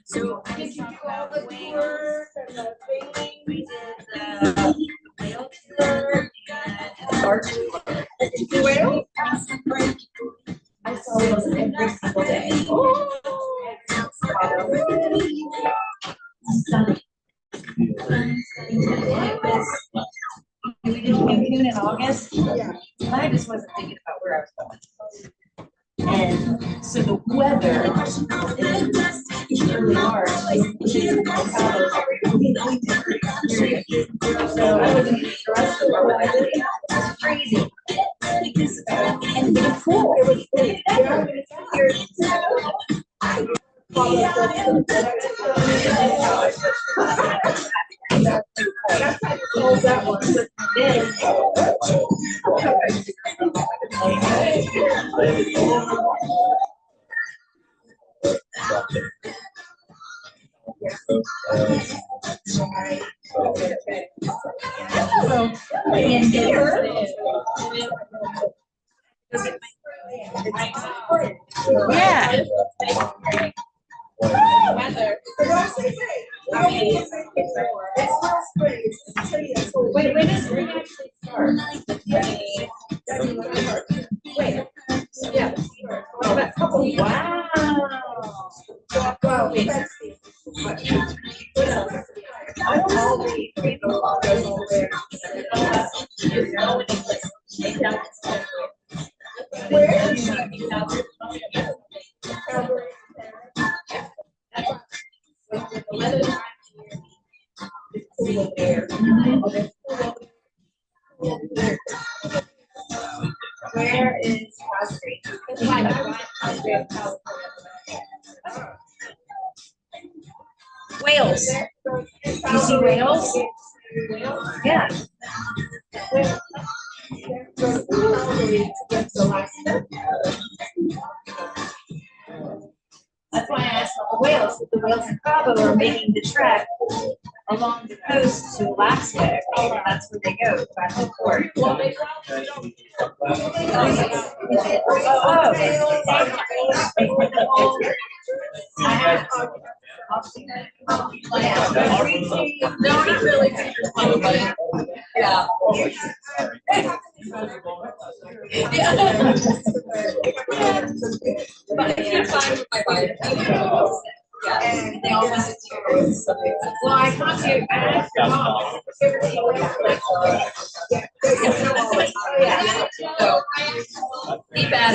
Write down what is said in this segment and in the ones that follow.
So I just talked about whales. We did the whale tour and large whale. I saw those every single day. We did Cancun in August. Yeah. I just wasn't thinking about where I was going. And so the weather is really hard. So I wasn't even stressed about what I did. It's crazy. And it's cool. That one. In Denver. Yeah. Weather. Wait, when does spring actually start? Wait. Yeah. Wow. Wow. I don't Where is Cosby? Whales. You see whales? Yeah. That's why I asked all the whales. If the whales in Cabo are making the trek along the coast to Alaska, that's where they go back and forth. Well, they probably don't. No, not really. Yeah. But I can't find my bike. Yeah, and they always do. Well, I contact back. Yeah. So, be bad.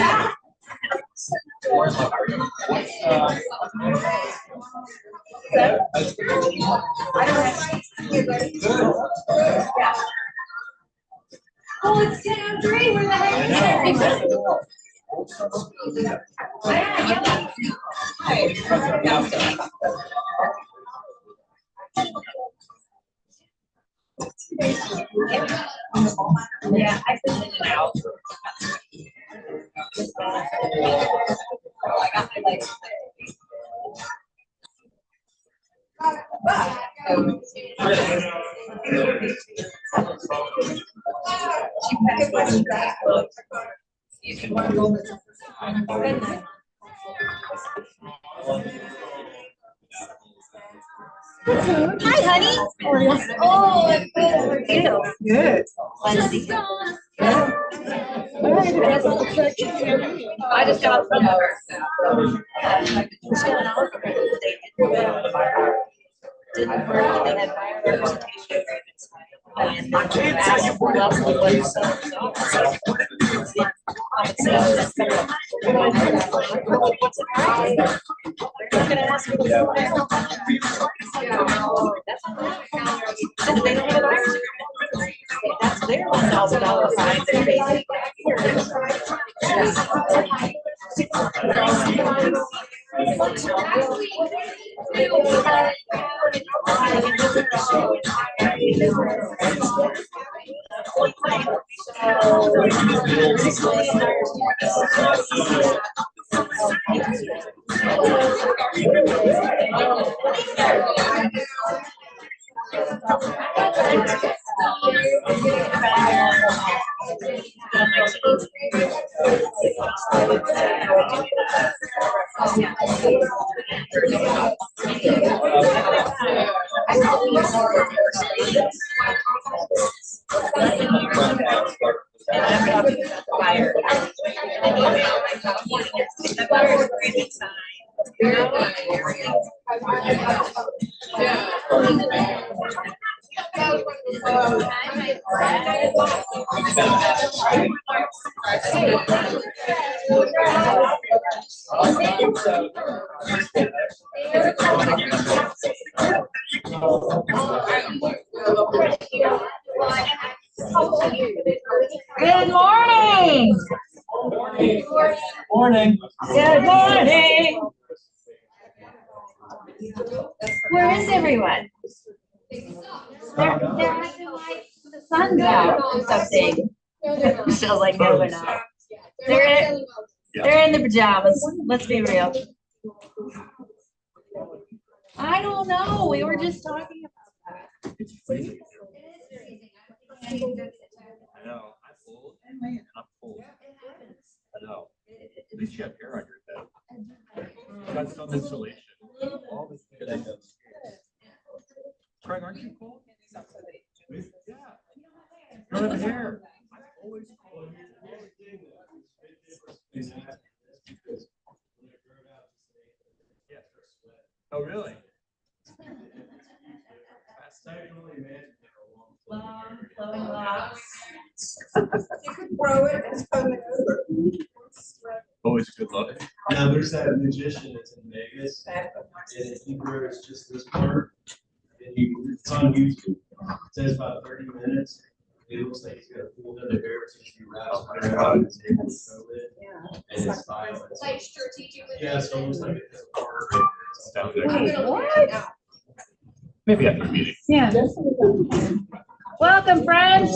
Oh, it's 10:03. Where the heck is everybody? Yeah, I've been in and out. I got my license. Hi, honey. Oh, I'm good. How are you? Good. I just got from her. Didn't work. They had my representation agreements. And I can't tell you what else it was. They're gonna ask me to they don't have a virus agreement. That's their $1,000 fine. They're basically Good morning. Morning. Good morning. Where is everyone? They're acting like the sun's out or something. Feels like no, they're not. They're in the pajamas. Let's be real. I don't know. We were just talking about that. It's freezing. I know. I'm old. I'm old. I know. At least you have hair on your head. You got some insulation. All this good items. Craig, aren't you cold? Yeah. You don't have hair. I'm always cold. Oh, really? Long, flowing locks. You could throw it and comb it over. Always good luck. Now, there's that magician that's in Vegas, and he wears just this part, and it's on YouTube. It says about 30 minutes. It looks like he's got a full head of hair, so he wraps it around his able to show it. And it's style. Like strategically. Yeah, it's almost like it's a part right Sounds there. good. What? Maybe after the meeting. Yeah. Welcome, friends.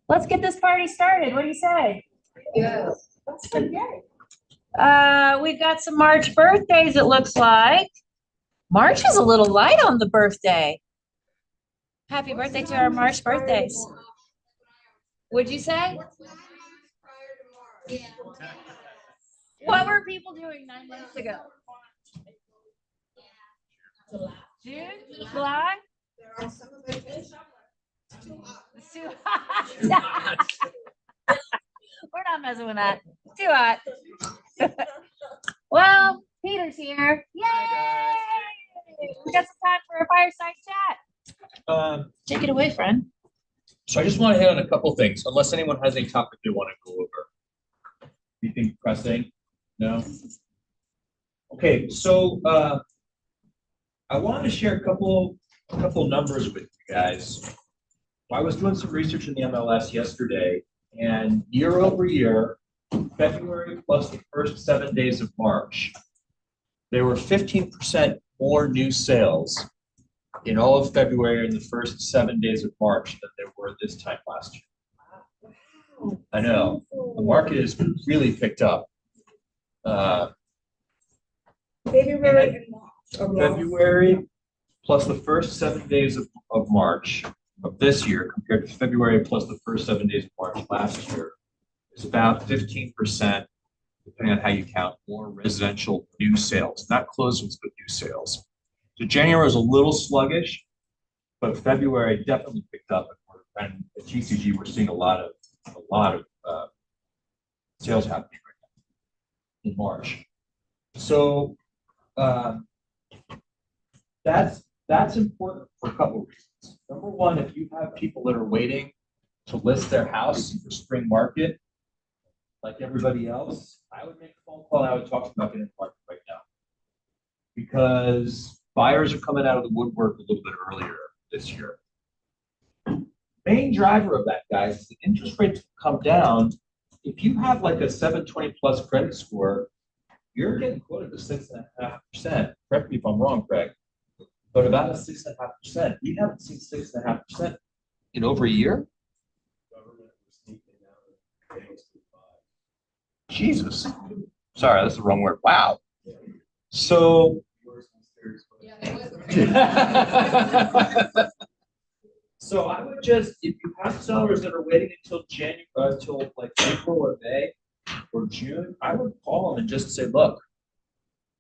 Let's get this party started. What do you say? Yes. We've got some March birthdays, it looks like. March is a little light on the birthday. Happy birthday to our March birthdays. Would you say? What were people doing 9 months ago? June? July? It's too hot. We're not messing with that. It's too hot. Well, Peter's here. Yay! We got some time for a fireside chat. Take it away, friend. So I just want to hit on a couple things, unless anyone has any topic they want to go over. Anything pressing? No? Okay, so I wanted to share a couple numbers with you guys. I was doing some research in the MLS yesterday, and year over year, February plus the first 7 days of March, there were 15% more new sales in all of February and the first 7 days of March than there were this time last year. I know, the market has really picked up. February and March. February plus the first 7 days of March of this year compared to February plus the first 7 days of March last year is about 15%, depending on how you count, more residential new sales, not closings, but new sales. So January was a little sluggish, but February definitely picked up. And at GCG, we're seeing a lot of sales happening right now in March. So that's important for a couple of reasons. Number one, if you have people that are waiting to list their house for spring market, like everybody else, I would make a phone call and I would talk to them about getting the market right now. Because buyers are coming out of the woodwork a little bit earlier this year. Main driver of that, guys, is the interest rates come down. If you have like a 720 plus credit score, you're getting quoted to 6.5%. Correct me if I'm wrong, Craig, but about a 6.5%. We haven't seen 6.5% in over a year. Jesus. Sorry, that's the wrong word. Wow. So so I would just, if you have sellers that are waiting until January, until like April or May, or June, I would call them and just say, look,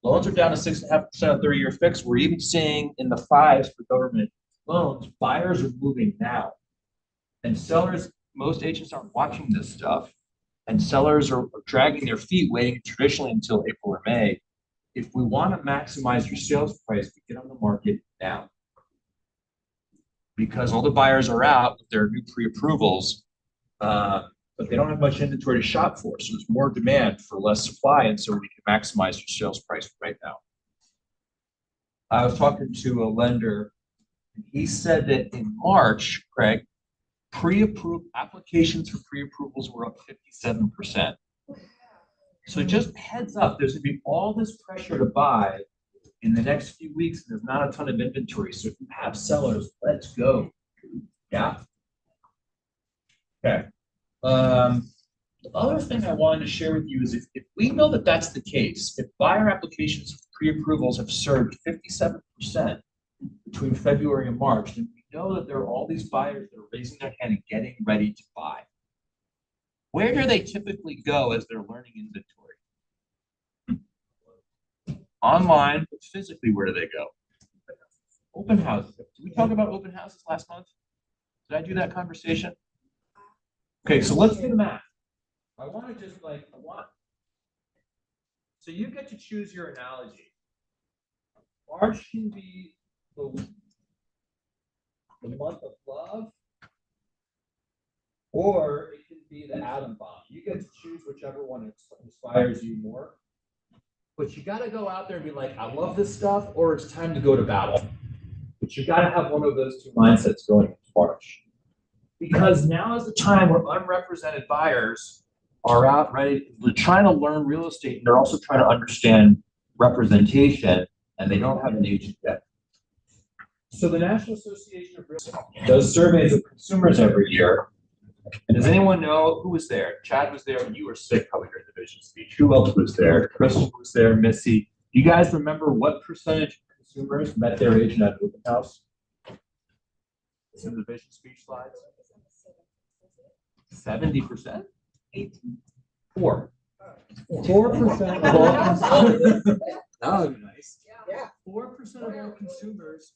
loans are down to 6.5% on 30-year fixed. We're even seeing in the fives for government loans, buyers are moving now. And sellers, most agents aren't watching this stuff. And sellers are dragging their feet, waiting traditionally until April or May. If we want to maximize your sales price, we get on the market now. Because all the buyers are out with their new pre-approvals, but they don't have much inventory to shop for. So there's more demand for less supply, and so we can maximize your sales price right now. I was talking to a lender, and he said that in March, Craig, pre-approved applications for pre-approvals were up 57%. So just heads up, there's gonna be all this pressure to buy in the next few weeks, and there's not a ton of inventory. So if you have sellers, let's go. Yeah. Okay. The other thing I wanted to share with you is if we know that that's the case, if buyer applications for pre-approvals have surged 57% between February and March, then we know that there are all these buyers that are raising their hand and getting ready to buy. Where do they typically go as they're learning inventory? Online, but physically, where do they go? Open houses. Did we talk about open houses last month? Did I do that conversation? Okay, so let's do the math. I want to just so you get to choose your analogy. March can be the month of love, or it can be the atom bomb. You get to choose whichever one inspires you more. But you got to go out there and be like, I love this stuff, or it's time to go to battle. But you got to have one of those two mindsets going into March. Because now is the time where unrepresented buyers are out ready. They're trying to learn real estate, and they're also trying to understand representation, and they don't have an agent yet. So the National Association of Realtors does surveys of consumers every year. And does anyone know who was there? Chad was there when you were sick, probably during the vision speech. Who else was there? Crystal was there, Missy. Do you guys remember what percentage of consumers met their agent at open house? It's in the vision speech slides. 70%? 4%. 4% of all consumers. That would be nice. Yeah. 4% of all consumers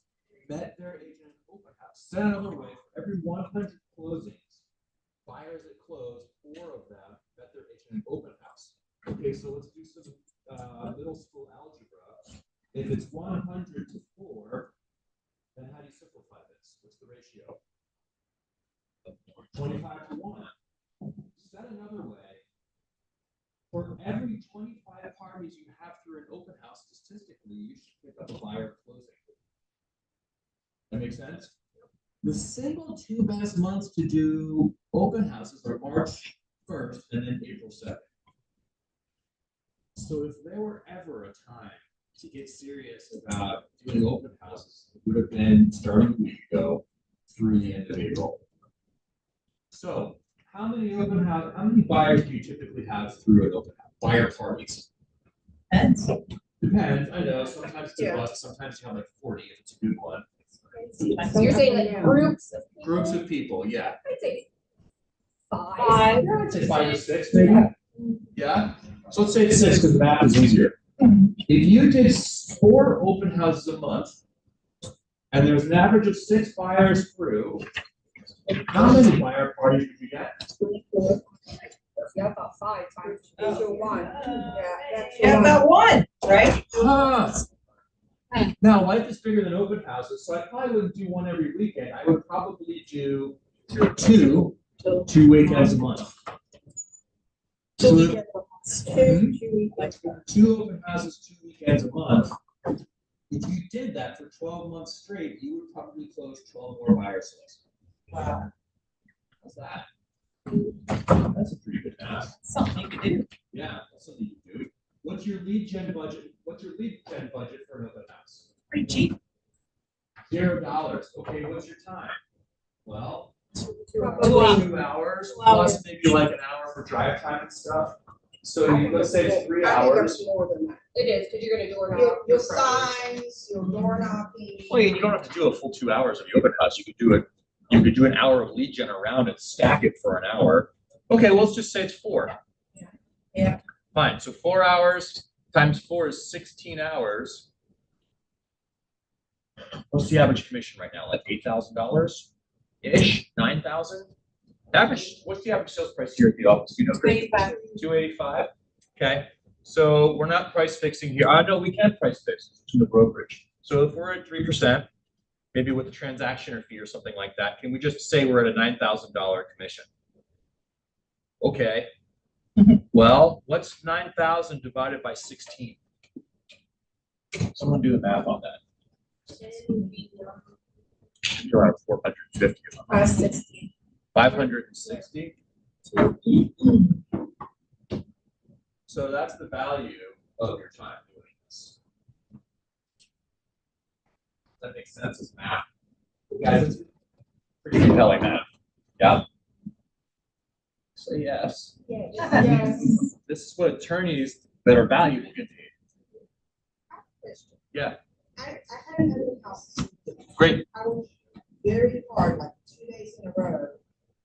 met their agent at open house. Said another way, for every 100 closings, buyers that closed, 4 of them met their agent at open house. Okay, so let's do some middle school algebra. If it's 100 to 4, then how do you simplify this? What's the ratio? 25 to 1. Said another way, for every 25 parties you have through an open house, statistically, you should pick up a buyer closing. That makes sense? The single 2 best months to do open houses are March 1st and then April 2nd. So if there were ever a time to get serious about doing open houses, it would have been starting a week ago through the end of April. So how many buyers do you typically have through an open house? Buyer parties. Depends, I know. Sometimes it's a bust, sometimes you have like 40 if it's a good one. So you're saying like groups of people? Groups of people, yeah. I'd say 5. Yeah, I'd say 5 or 6 maybe. Yeah. So let's say 6 because the math is easier. If you did 4 open houses a month, and there's an average of 6 buyers through, how many buyer parties would you get? Yeah, about 5 times 2 to 1. Yeah, that's Yeah, about 1, right? Now, life is bigger than open houses, so I probably wouldn't do 1 every weekend. I would probably do 2 weekends a month. So 2 weekends. 2 open houses, 2 weekends a month. If you did that for 12 months straight, you would probably close 12 more buyer sales. Wow. How's that? That's a pretty good math. Something to do. Yeah, that's something you can do. What's your lead gen budget? What's your lead gen budget for an open house? Pretty cheap. $0. Okay, what's your time? Well, 2 hours plus maybe like an hour for drive time and stuff. So let's say it's 3 I think hours. it's more than that. It is, because you're gonna door knock. Your signs, your door knocking. Well, you don't have to do a full 2 hours of the open house. You could do it. You could do an hour of lead gen around and stack it for an hour. Okay, well, let's just say it's 4. Yeah. Fine, so 4 hours times 4 is 16 hours. What's the average commission right now? Like $8,000-ish, 9,000? Average, what's the average sales price here at the office? You know, Chris? 285. 285. Okay, so we're not price fixing here. I know we can price fix to the brokerage. So if we're at 3%, maybe with a transaction or fee or something like that, can we just say we're at a $9,000 commission? Okay. Well, what's 9,000 divided by 16? Someone do the math on that. Around 450. 560. 560. So that's the value of your time doing this. That makes sense as math. Guys, it's pretty compelling math. Yeah. So yes. Yes. This is what attorneys that are valuable get paid. Yeah. I had another house. Great. I worked very hard, like 2 days in a row.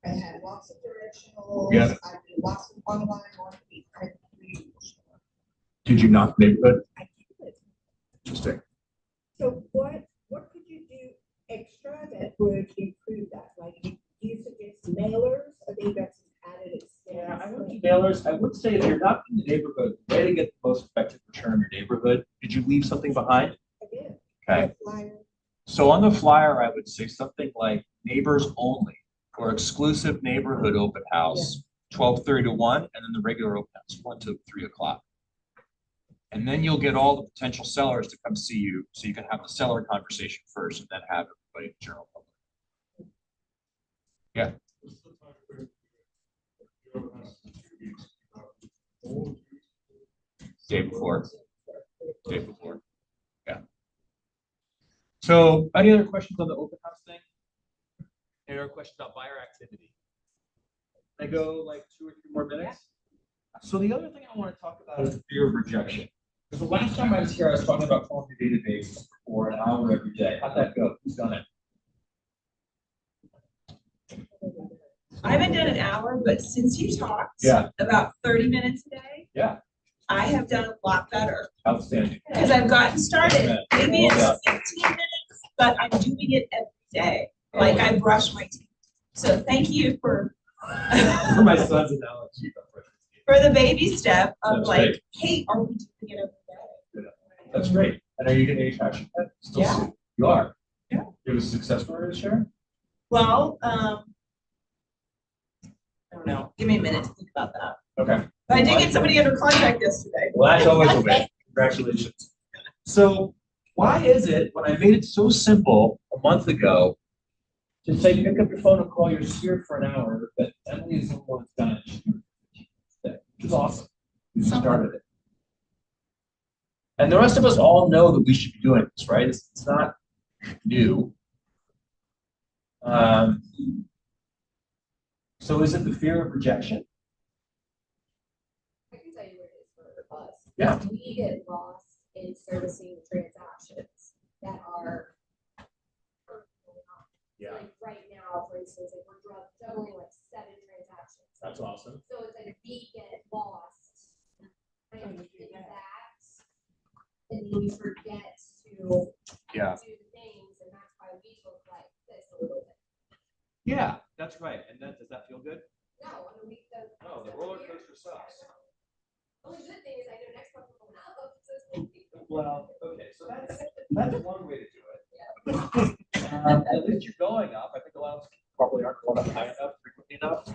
I had lots of directionals. Yeah. I did lots of online marketing. Did you knock the neighborhood? I did. Interesting. So what could you do extra that would improve that? Like, do you suggest mailers? I think that's added expense. Yeah, I would do mailers. I would say if you're not in the neighborhood, the way to get the most effective return in your neighborhood, did you leave something behind? I did. Okay. The flyer. So on the flyer, I would say something like neighbors only or exclusive neighborhood open house, 12:30 to 1, and then the regular open house, 1 to 3 o'clock. And then you'll get all the potential sellers to come see you, so you can have the seller conversation first and then have everybody in the general public. Yeah. Day before. Day before. Yeah. So any other questions on the open house thing? Any other questions about buyer activity? Can I go like 2 or 3 more minutes? So the other thing I want to talk about is the fear of rejection. Because the last time I was here, I was talking about calling the database for an hour every day. How'd that go? Who's done it? I haven't done an hour, but since you talked Yeah. about 30 minutes a day, Yeah. I have done a lot better Outstanding. because I've gotten started. Amen. Maybe Well it's 15 minutes, but I'm doing it every day. Like I brush my teeth. So thank you for For my son's analogy. for the baby step of That's like, great. hey, are we doing it every day? That's great. And are you getting any traction? Yet? Still Yeah. soon. You are? Yeah. It was successful to share? Well, I don't know. Give me a minute to think about that. Okay. But I did get somebody under contract yesterday. Well, that's always a win. Congratulations. So why is it when I made it so simple a month ago to say, pick up your phone and call your sphere for an hour, that Emily is the one that's done it? Which is awesome. You started it. And the rest of us all know that we should be doing this, right? It's not new. So is it the fear of rejection? I can tell you what it is for us. Yeah. We get lost in servicing transactions that are. Yeah. Like right now, for instance, like we're juggling like 7 transactions. That's awesome. So it's like we get lost kind of in that. And then we forget to Yeah. do the things, and that's why we look like this a little bit. Yeah, that's right. And then, does that feel good? No, I mean, No, the roller coaster sucks. Only good thing is I know next month we're going up. Well, okay, so that's one way to do it. At least you're going up. I think a lot of us probably aren't going up high enough, frequently enough.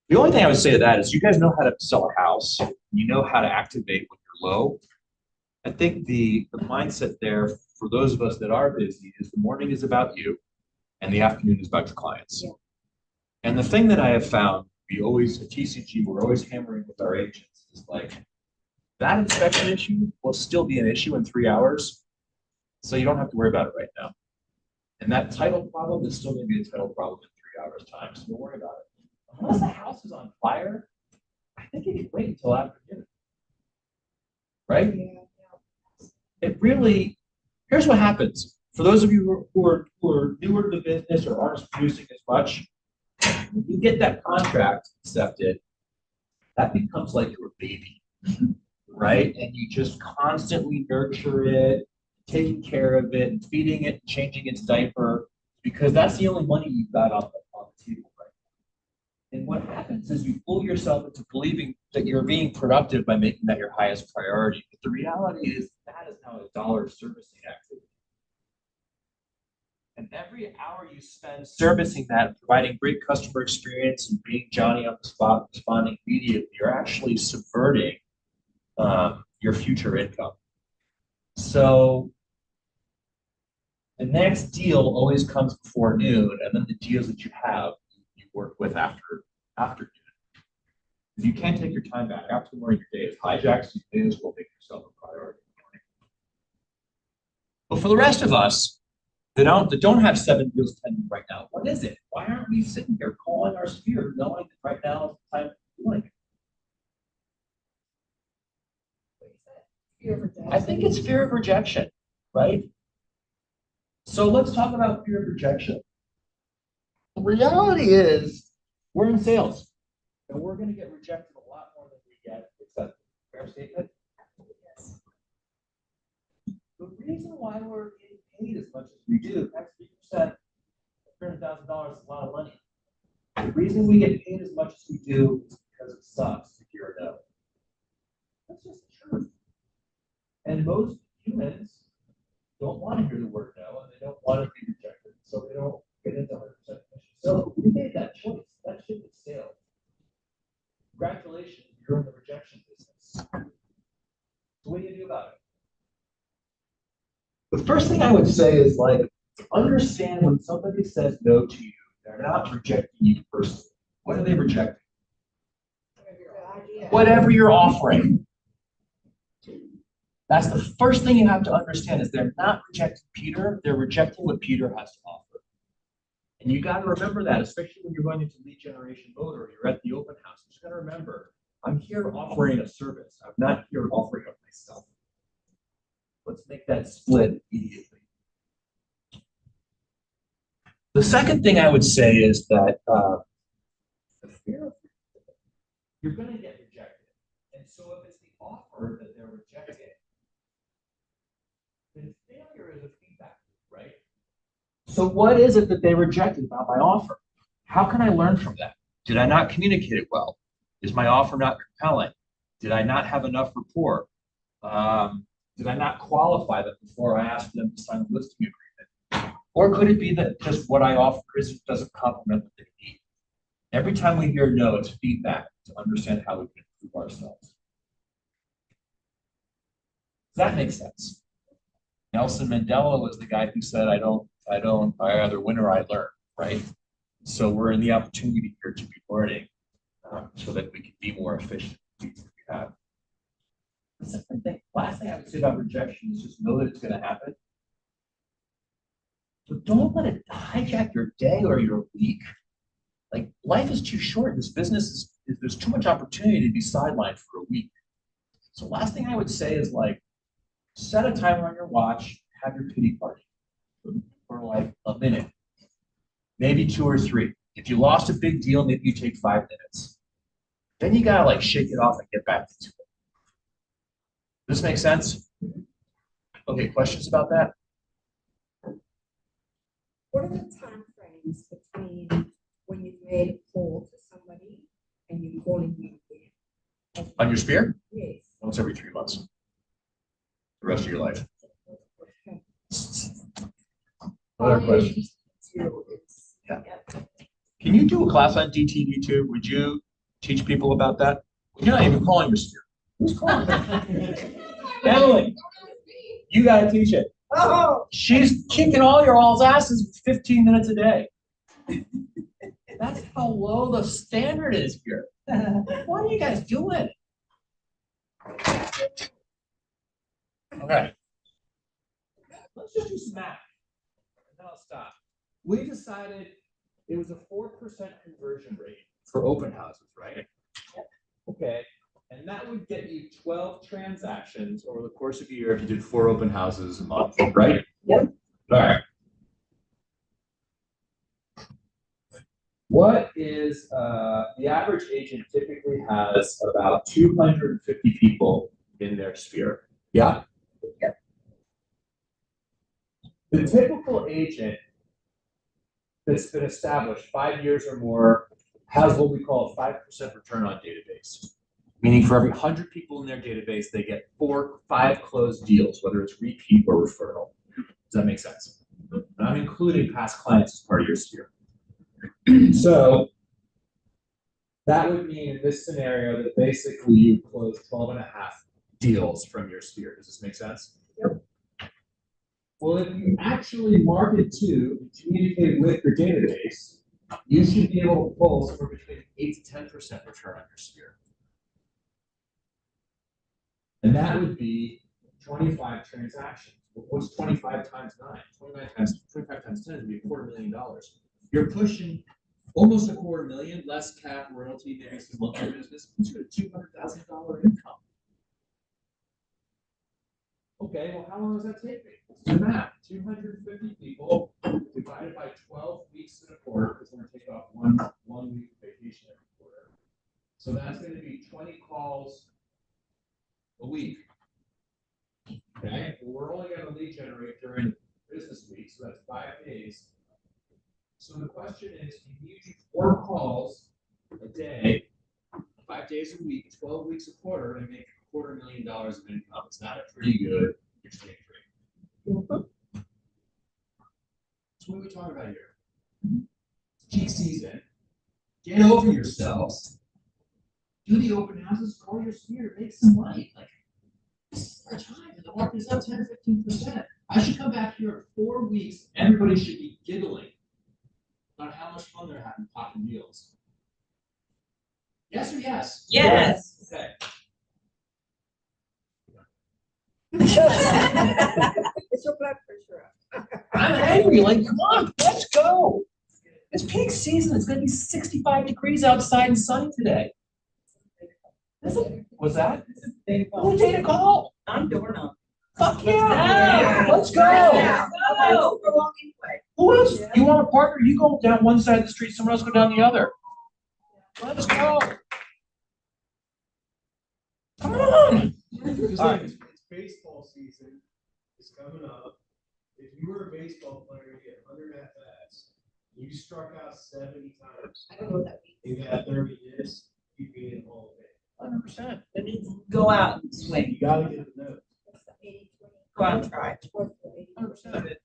The only thing I would say to that is you guys know how to sell a house. You know how to activate when you're low. I think the mindset there for those of us that are busy is the morning is about you and the afternoon is about your clients. Yeah. And the thing that I have found, we always, at TCG, we're always hammering with our agents is like, that inspection issue will still be an issue in 3 hours. So you don't have to worry about it right now. And that title problem is still going to be a title problem in 3 hours time. So don't worry about it. Unless the house is on fire, I think you can wait until after dinner. Right? It really, here's what happens. For those of you who are newer to the business or aren't producing as much, when you get that contract accepted, that becomes like your baby, right? And you just constantly nurture it, taking care of it, feeding it, changing its diaper, because that's the only money you've got on the table, right? And what happens is you fool yourself into believing that you're being productive by making that your highest priority. But the reality is that is now a dollar servicing activity. And every hour you spend servicing that, providing great customer experience and being Johnny on the spot, responding immediately, you're actually subverting your future income. So the next deal always comes before noon, and then the deals that you have, you work with after noon. Because you can't take your time back. After the morning, your day is hijacked, so you may as well make yourself a priority in the morning. But for the rest of us, that don't have 7 deals pending right now, what is it? Why aren't we sitting here calling our sphere, knowing that right now is the time to doing it? I think it's fear of rejection, right? So let's talk about fear of rejection. The reality is we're in sales and we're going to get rejected a lot more than we get accepted. Fair statement? Yes. The reason why we're getting paid as much as we do, that's 3%, $300,000 is a lot of money. The reason we get paid as much as we do is because it sucks to hear a no. That's just the truth. And most humans don't want to hear the word no, and they don't want to be rejected, so they don't get into 100% commission. So we made that choice. That ship has sailed. Congratulations, you're in the rejection business. So what do you do about it? The first thing I would say is like, understand when somebody says no to you, they're not rejecting you personally. What are they rejecting? Whatever you're offering. That's the first thing you have to understand is they're not rejecting Peter, they're rejecting what Peter has to offer. And you got to remember that, especially when you're going into lead generation mode or you're at the open house. You just got to remember, I'm here offering a service. I'm not here offering up myself. Let's make that split immediately. The second thing I would say is that the fear of you're going to get rejected. And so if it's the offer that they're rejecting, then failure is a feedback loop, right? So what is it that they rejected about my offer? How can I learn from that? Did I not communicate it well? Is my offer not compelling? Did I not have enough rapport? Did I not qualify them before I asked them to sign the listing agreement? Or could it be that just what I offer doesn't complement what they need? Every time we hear no, it's feedback to understand how we can improve ourselves. Does that make sense? Nelson Mandela was the guy who said, I either win or I learn, right? So we're in the opportunity here to be learning so that we can be more efficient in the we have. The second thing, last thing I would say about rejection is just know that it's going to happen. So don't let it hijack your day or your week. Like life is too short. This business there's too much opportunity to be sidelined for a week. So last thing I would say is like, set a timer on your watch, have your pity party for like a minute, maybe 2 or 3. If you lost a big deal, maybe you take 5 minutes. Then you gotta like shake it off and get back into it. Does this make sense? Okay, questions about that? What are the time frames between when you've made a call to somebody and you calling me again? On your sphere? Yes. Once every 3 months. The rest of your life. What other questions? Yeah. Can you do a class on DTD2? Would you teach people about that? You're not even calling your sphere. Who's calling? Emily, you gotta teach it. Oh, She's kicking all your all's asses with 15 minutes a day. That's how low the standard is here. What are you guys doing? Okay. Let's just do some math. And then I'll stop. We decided it was a 4% conversion rate for open houses, right? Okay. And that would get you 12 transactions over the course of a year if you did 4 open houses a month, right? Yep. All right. What is, the average agent typically has about 250 people in their sphere. Yeah? Yep. The typical agent that's been established 5 years or more has what we call a 5% return on database. Meaning for every 100 people in their database, they get 5 closed deals, whether it's repeat or referral. Does that make sense? And I'm including past clients as part of your sphere. So that would mean in this scenario that basically you close 12.5 deals from your sphere. Does this make sense? Yep. Well, if you actually market to and communicate with your database, you should be able to pull somewhere between 8 to 10% return on your sphere. And that would be 25 transactions. What's 25 times 9? 25 times 10 would be $250,000. You're pushing almost $250,000, less cap, royalty, maybe some luxury business, it's a $200,000 income. Okay, well, how long does that take me? Let's do math. 250 people divided by 12 weeks in a quarter, because we're going to take off one week vacation every quarter. So that's going to be 20 calls a week. Okay, well, we're only going to lead generate during business week, so that's 5 days. So the question is, if you do 4 calls a day, 5 days a week, 12 weeks a quarter, and make $250,000 of income, is that a pretty good exchange rate? Mm-hmm. So what are we talking about here? Peak season. Get over yourselves. Do the open houses, call your sphere, make some money. Like, this is our time, and the market is up 10 or 15%. I should come back here in 4 weeks. Everybody should be giggling about how much fun they're having popping deals. Yes or yes? Yes. Okay. It's your blood pressure up. I'm angry. Like, come on, let's go. It's peak season. It's going to be 65 degrees outside and sunny today. What's that? Who data call? I'm doorknob. Fuck yeah. Yeah. Let's go. Yeah. Go. We're walking away. Who else? You want a partner? You go down one side of the street, someone else go down the other. Let's go. Come on. Because All right. it's baseball season, it's coming up. If you were a baseball player, you get 100 at-bats. You struck out 70 times. I don't know what that means. You got 30 hits, you'd be in the Hall of Fame. 100%. That means go out and swing. You gotta get the note. What's the 80-20? Go out and try. What's the 80-20? 100%.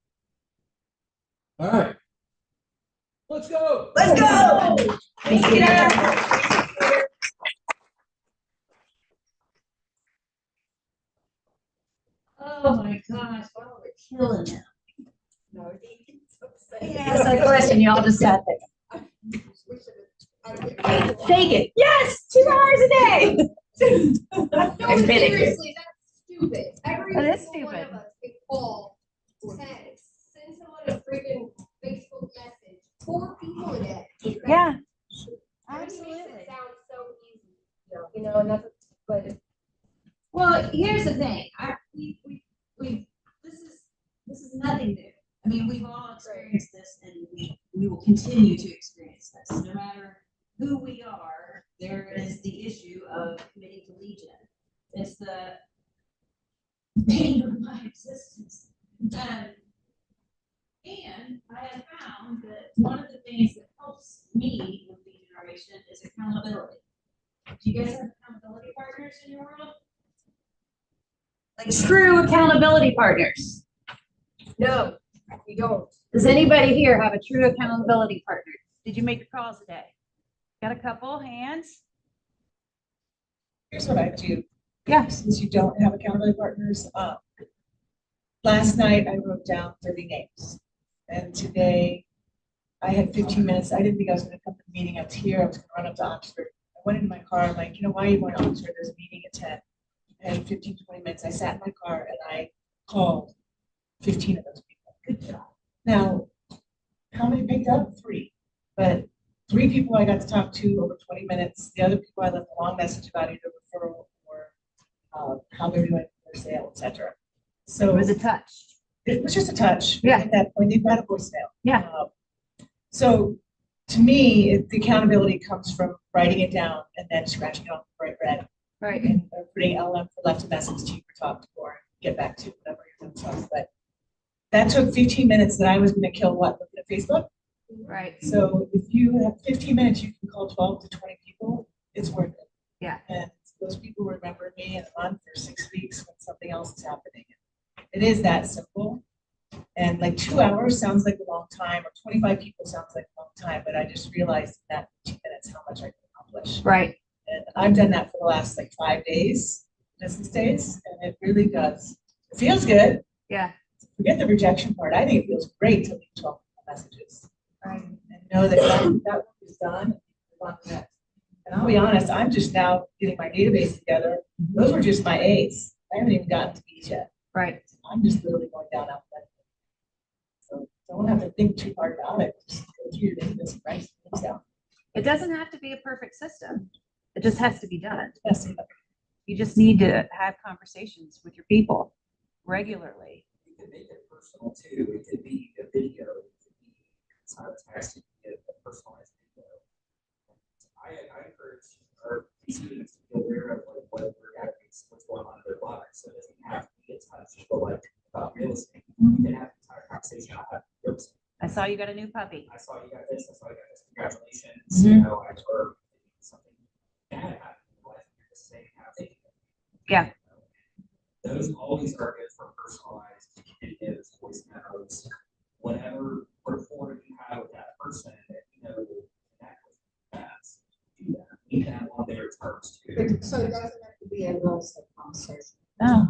All right. Let's go. Let's go. Thank you. Oh my gosh, wow, we're killing it. No, it's upsetting. I asked that question, y'all just sat there. We should've- Take it. Yes, 2 hours a day. No, I'm but kidding. seriously, that's stupid. Every That is single one stupid. of us can call, text, send someone a freaking Facebook message. 4 people a day. Yeah, Everybody makes absolutely. it sound so easy, you know, and that's, but Well, here's the thing, this is nothing new. I mean, we've all experienced this and we will continue to experience this. No matter who we are, there is the issue of committing to lead gen. It's the bane of my existence. And I have found that one of the things that helps me with lead generation is accountability. Do you guys have accountability partners in your world? Like true accountability partners. no, we don't. Does anybody here have a true accountability partner? Did you make your calls today? Got a couple hands? Here's what I do. Yeah. Since you don't have accountability partners, last night I wrote down 30 names. And today I had 15 minutes. I didn't think I was gonna come to the meeting. I was here. I was gonna run up to Oxford. I went into my car. I'm like, you know, why are you going to Oxford? There's a meeting at 10. I had 15, 20 minutes. I sat in my car and I called 15 of those people. Good job. Now, how many picked up? 3. But 3 people I got to talk to over 20 minutes. The other people I left a long message about either referral or how they're doing their sale, etc. So It was a touch. it was just a touch. Yeah. At that point, they've got a voicemail. Yeah. So to me, the accountability comes from writing it down and then scratching it off bright red. Right. And putting LM for left a message to you for talk to or get back to whatever you're doing stuff. But that took 15 minutes that I was gonna kill what, looking at Facebook? Right. So if you have 15 minutes, you can call 12 to 20 people, it's worth it. Yeah. And those people remember me in a month or 6 weeks when something else is happening. It is that simple. And like 2 hours sounds like a long time, or 25 people sounds like a long time, but I just realized in that 15 minutes how much I can accomplish. Right. And I've done that for the last like 5 days, business days, and it really does. It feels good. Yeah. Forget the rejection part. I think it feels great to leave 12 messages. Right. And know that that work is done. And I'll be honest, I'm just now getting my database together. Those were just my A's. I haven't even gotten to B's yet. Right. I'm just literally going down alphabetically. So don't have to think too hard about it. Just go through your database and write things down. It doesn't have to be a perfect system. It just has to be done. That's it. You just need to have conversations with your people regularly. You can make it personal too. It could be a video. It could be it's not a text. It could be a personalized video. I encourage our students to be aware of like what what's going on in their lives. So it doesn't have to be a touch, but like about real estate. You can have an entire conversation about real estate. I saw you got a new puppy. I saw you got this. I saw you got this. Congratulations. Mhm. You know, I heard something bad happened in life. You're just saying how they can. Yeah. Those always are good for personalized videos, voice memos, whatever rapport you have with that person that you know will connect with fast. Do that. You can have on their terms too. So it doesn't have to be a real estate conversation. Oh.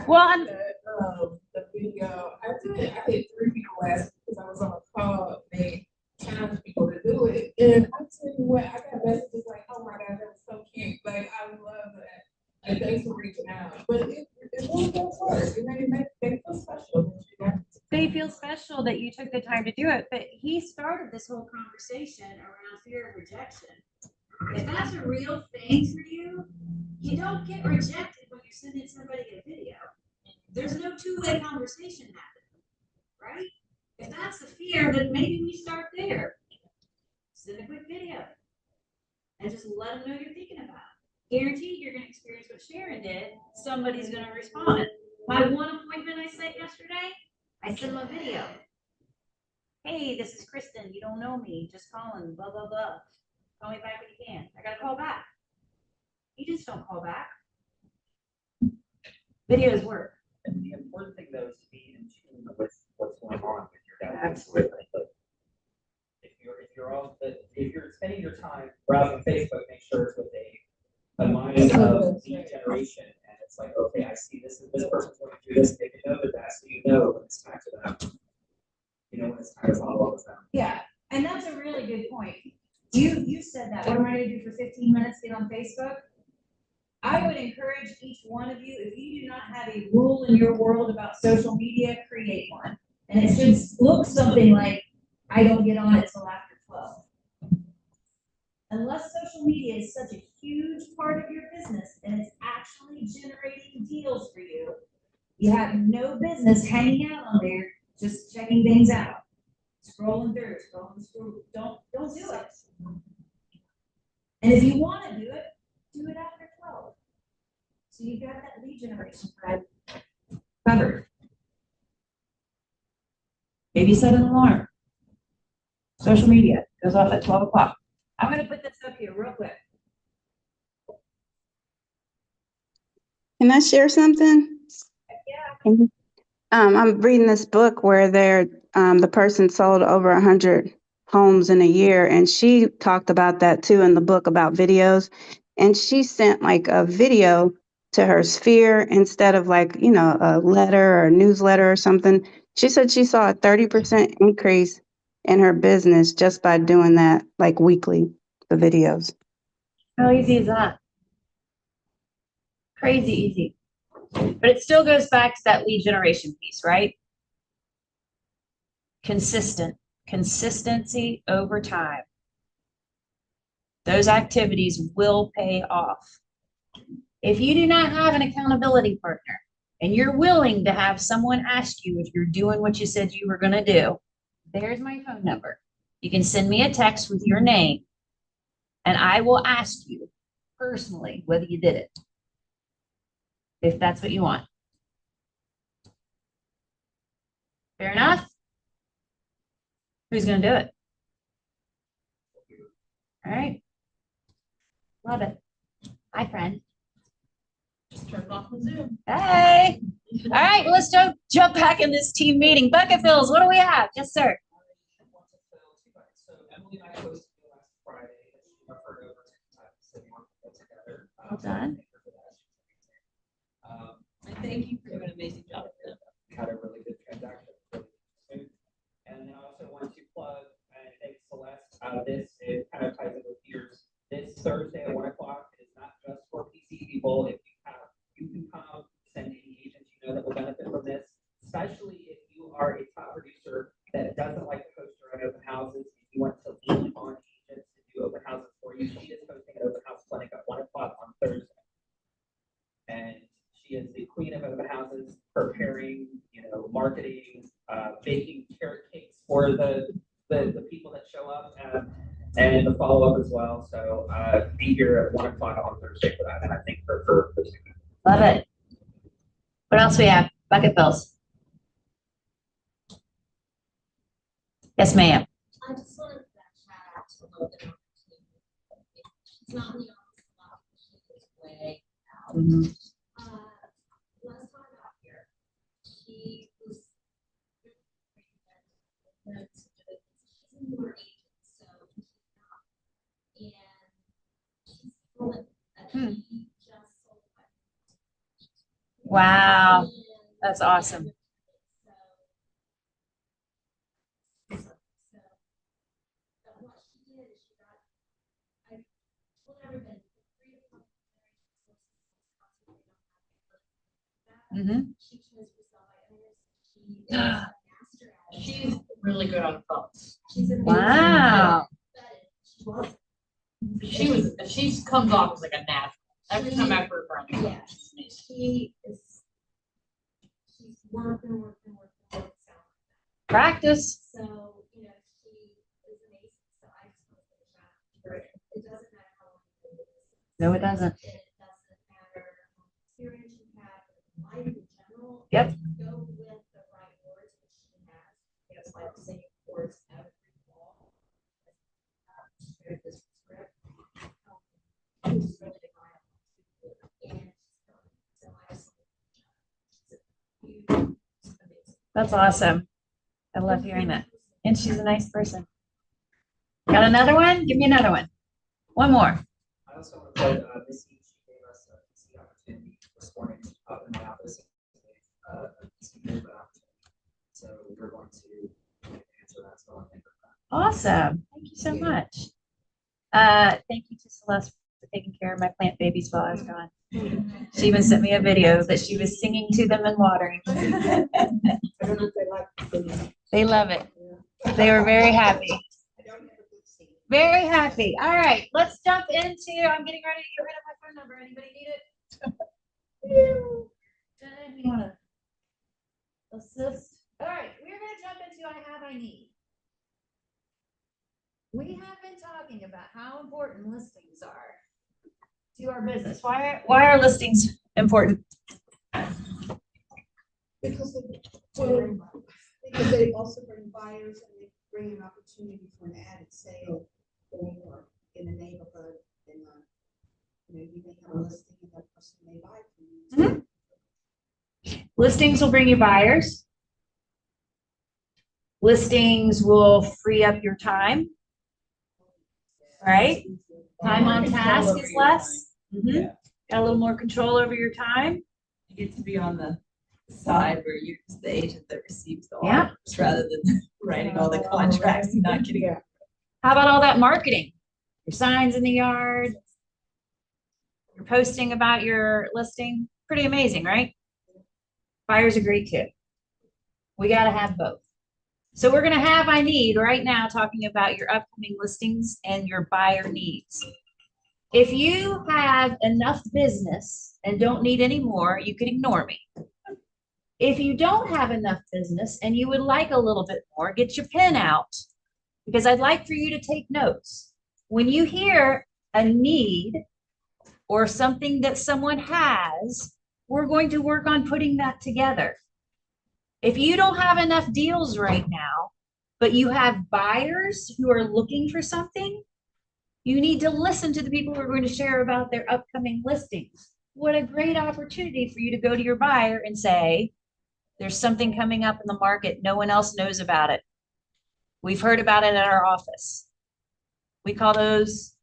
Well, I'm, The video, I did 3 people last because I was on a call, they challenged people to do it. And I tell you what, I got messages like, oh my God, that was so cute. Like, I love that. And thanks for reaching out. But it really does work. It make they feel special. they feel special that you took the time to do it, but he started this whole conversation around fear of rejection. If that's a real thing for you, you don't get rejected when you're sending somebody a video. There's no two-way conversation happening, right? If that's the fear, then maybe we start there. Send a quick video and just let them know you're thinking about it. Guaranteed you're gonna experience what Sharon did. Somebody's gonna respond. My one appointment I set yesterday, I sent him a video. Hey, this is Kristen. You don't know me. Just calling, blah, blah, blah. Call me back when you can. I gotta call back. You just don't call back. Videos work. And the important thing though is to be in tune with what's going on with your guys. Like, if you're spending your time browsing Facebook, make sure it's with a mind of lead generation, and it's like, okay, I see this person's going through this, they can know that, so you know when it's time to them. You know when it's time to follow up with them. Yeah, and that's a really good point. You said that. What am I gonna do for 15 minutes? Get on Facebook? I would encourage each one of you, if you do not have a rule in your world about social media, create one. And it should look something like, I don't get on it till after 12. Unless social media is such a huge part of your business and it's actually generating deals for you, you have no business hanging out on there, just checking things out. Scrolling through. Don't do it. And if you want to do it after 12. So you've got that lead generation side covered. Maybe set an alarm. Social media goes off at 12 o'clock. I'm going to put this up here real quick. Can I share something? Yeah. I'm reading this book where the person sold over 100 homes in a year, and she talked about that too in the book about videos. And she sent like a video to her sphere instead of like, a letter or a newsletter or something. She said she saw a 30% increase in her business just by doing that, like weekly, the videos. How easy is that? Crazy easy. But it still goes back to that lead generation piece, right? Consistency over time. Those activities will pay off. If you do not have an accountability partner and you're willing to have someone ask you if you're doing what you said you were going to do, there's my phone number. You can send me a text with your name, and I will ask you personally whether you did it. If that's what you want. Fair enough? Who's gonna do it? All right. Love it. Hi, friend. Just turned off the Zoom. Hey. All right, well, let's jump back in this team meeting. Bucket fills, what do we have? Yes, sir. So Emily and I hosted it last Friday, and she referred over to city together. Well done. And thank you for doing an amazing job. Had a really good transaction. Really smooth. And then I also want to plug and thank Celeste. This it kind of ties in with yours. This Thursday at 1 o'clock is not just for PC people. If you can come, send any agents you know that will benefit from this, especially if you are a top producer that doesn't like to host or run open houses. If you want to lean on agents to do open houses for you, she is hosting an open house clinic at 1 o'clock on Thursday. And she is the queen of open houses, preparing, marketing, baking carrot cakes for the people that show up, and the follow-up as well. So be here at 1 o'clock on Thursday for that. And I thank her for hosting that. Love it. What else we have? Bucket fills. Yes, ma'am. I just wanted to shout out to a little bit of her team. She's not in the office a lot, but she is way out. Last time out here, she was she's a newer agent, so she's not. And she's feeling that she just sold my. Wow. That's awesome. But what she did is she got, I told everybody, 3 to 4 she chose herself. She is a master at it. She's really good on phones. She's a Wow. She comes off as like a natural. Every time I heard her. Yes, she's working. Practice. So, she is amazing. So I just want to say that it doesn't matter how long you do this. No, it doesn't. It doesn't matter how much experience you have in life in general. Yep. Go with the right words, which she has. She has like the same words every fall. This script. She's really divine. And so I just. That's awesome. I love hearing that. And she's a nice person. Got another one? Give me another one. One more. I also want to plug Missy. She gave us a PC opportunity this morning up in my office. A PC opportunity. So we're going to answer that. So I think Awesome. Thank you so much. Thank you to Celeste for taking care of my plant babies while I was gone. She even sent me a video that she was singing to them and watering. I don't know if they like the. They love it. They were very happy. I don't have a good scene. Very happy. All right, let's jump into, I'm getting ready to get rid of my phone number. Anybody need it? Good. You wanna assist? All right, we're gonna jump into I have, I need. We have been talking about how important listings are to our business. Why are listings important? Because they also bring buyers and they bring an opportunity for an added sale or in a neighborhood. And, you may have a listing and that person may buy from you. Listings will bring you buyers. Listings will free up your time, right? Time on task is less. Got a little more control over your time. You get to be on the side where you're just the agent that receives the Yeah. orders rather than writing all the contracts and not getting. Yeah. How about all that marketing? Your signs in the yard. You're posting about your listing. Pretty amazing, right? Buyers agree too. We got to have both. So we're going to have I need right now talking about your upcoming listings and your buyer needs. If you have enough business and don't need any more, you can ignore me. If you don't have enough business and you would like a little bit more, get your pen out because I'd like for you to take notes. When you hear a need or something that someone has, we're going to work on putting that together. If you don't have enough deals right now, but you have buyers who are looking for something, you need to listen to the people who are going to share about their upcoming listings. What a great opportunity for you to go to your buyer and say, there's something coming up in the market. No one else knows about it. We've heard about it at our office. We call those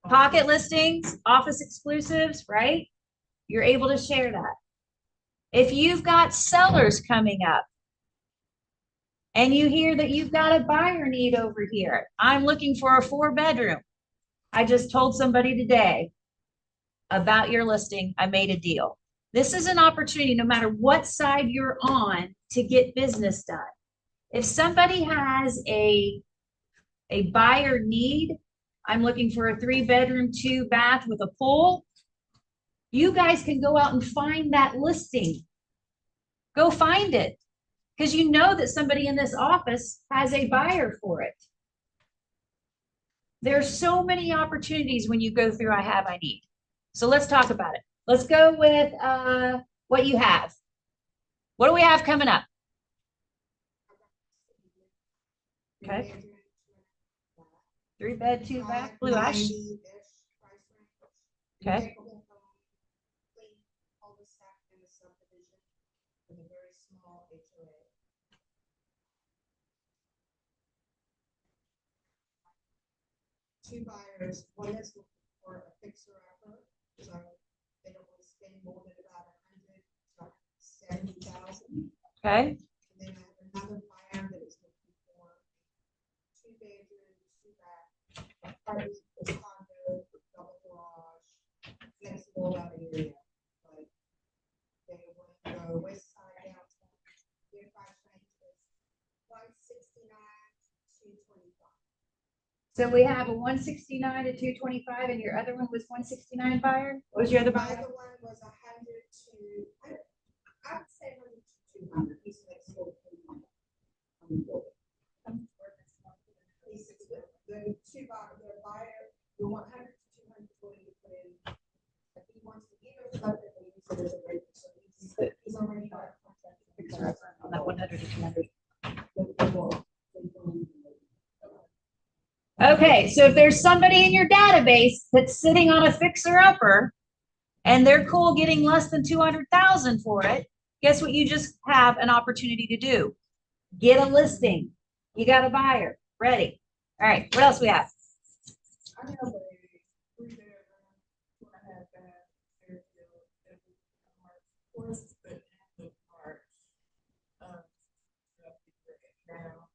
pocket listings, office exclusives, right? You're able to share that. If you've got sellers coming up and you hear that you've got a buyer need over here, I'm looking for a 4-bedroom. I just told somebody today about your listing. I made a deal. This is an opportunity, no matter what side you're on, to get business done. If somebody has a buyer need, I'm looking for a 3-bedroom, 2-bath with a pool. You guys can go out and find that listing. Go find it, because you know that somebody in this office has a buyer for it. There's so many opportunities when you go through I have, I need. So let's talk about it. Let's go with what you have. What do we have coming up? Okay. 3-bed, 2-bath, blue ash. Okay. Two buyers, one is looking for a fixer upper, so they don't want to spend more than about 170,000. Okay. And then I have another buyer that is looking for 2-bedroom, 2-bath, apartment, condo, double garage, flexible out area. But they want to go west side downtown. Their price range is 169 to 225. So we have a 169 to 225, and your other one was 169 buyer? What was your other The buyer? other one was 100 to, I would say 100 to 200. He's next door. The two buyer, the buyer, the 100 to 200 is what he put in. If he wants to give us something, we use it as a rate. So he's already got a contract. On that 100 to 200. Okay, so if there's somebody in your database that's sitting on a fixer-upper and they're cool getting less than 200,000 for it, guess what you just have an opportunity to do? Get a listing. You got a buyer. Ready. All right, what else we have? I have a 3-bedroom, 2.5-bath, airfield, that we towards the end of March. Now.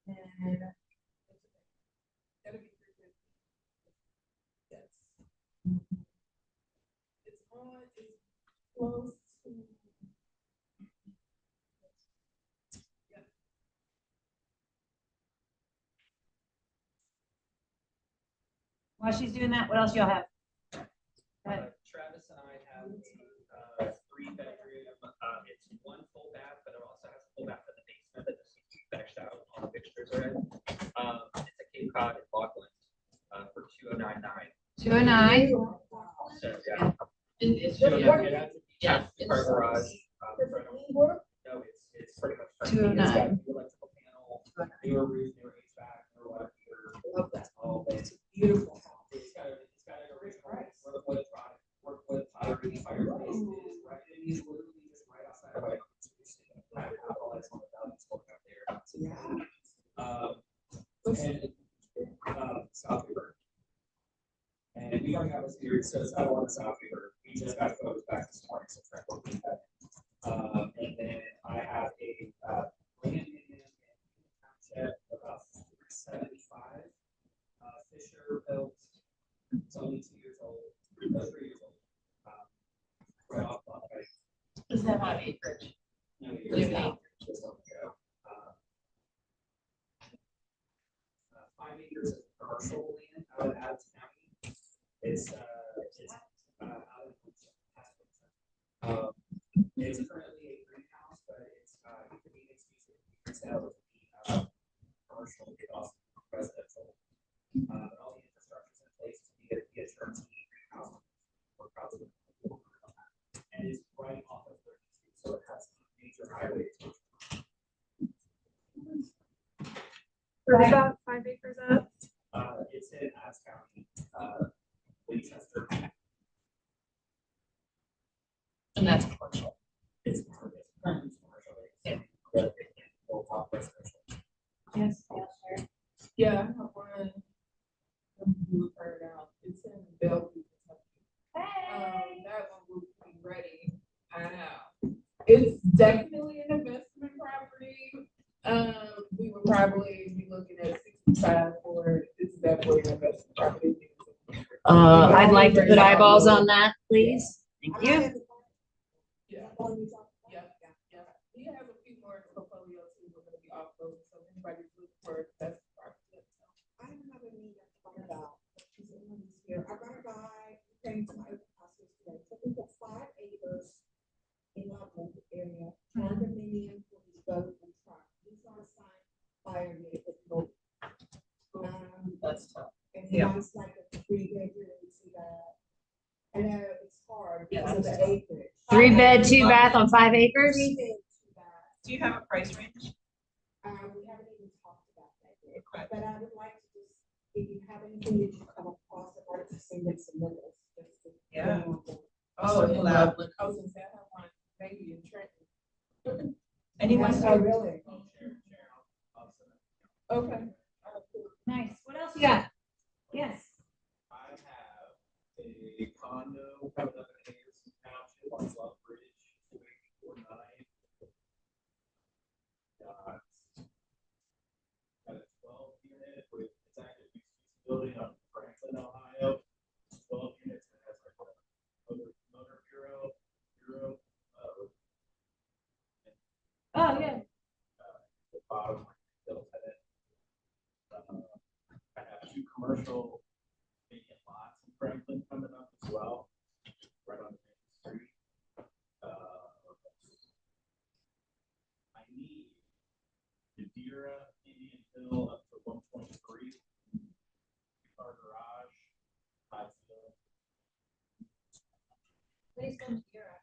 And that'll be 350. Yes. It's on, it's close to. Yeah. While she's doing that, what else y'all have? Travis and I have a 3-bedroom. It's 1 full bath, but it also has a full bath in the basement that just needs to be finished out. All the fixtures are in. It's a Cape Cod in Lockland for 209.9. 209. So yeah, it's 209. Yeah, car garage. No, it's pretty much 209. It's got a new electrical panel, newer roof, newer HVAC, newer water heater. I love that. All It's a beautiful house. It's got an original wood product, wood pottery fireplace. It is right. It is literally just right outside of like all that's on the valley spoke out there. Yeah. And South River. And we already have a series, so it's not on South River. We just got photos back this morning, so try to look at that. And then I have a land in township about 375. Fisher built. It's only 2 years old, 3 years old. Right off the right. Is that on acreage? No, years old. Just let it go. 5 acres of commercial land out of Adams County. It's out of it's currently a greenhouse, but it's Where's that 5 acres at? It's in Adams County, Winchester. And that's commercial. It's commercial. Yeah. But it can't go off residential. Yes. Yeah, I have one. You heard out. It's in Bellevue. That one will be ready. I know. It's definitely an investment property. We would probably be looking at 65 for it. It's definitely an investment property. I'd like to put eyeballs on that, please. Thank I'm you. not in the- Yeah. That's all you talk about? Yeah. He has a few more portfolios too. We're gonna be offloading, so anybody's looking for investment property. I have another need to talk about. Here, I got a guy who came to my house yesterday, so we've got 5 acres in Loveland area, condominium for his boat and truck. He's on a sign fire vehicle. That's tough. And he Yeah. wants like a 3-bedroom, 2-bath. I know it's hard Yeah, because of that's the acreage. 3 bed, 2 bath on 5 acres? 3 bed, 2-bath. Do you have a price range? We haven't even talked about that yet, but I would like to just, if you have anything that you come across, I'd like to send them some numbers. Just to- Yeah. Oh, Circle that. I was gonna say, I have one, maybe in Trenton. Anyone? Oh, really? Okay. Nice. What else you got? Yes. I have a condo coming up in Anderson Township on Love Bridge, 2849. Got a 12 unit with, it's actually a building on Franklin, Ohio. 12 units, and it has like a motor bureau, Oh, yeah. the bottom built in it. I have 2 commercial vacant lots in Franklin coming up as well, right on the street. I need Madeira, Indian Hill up to 1.3. Car garage, Pottsville. Please come here.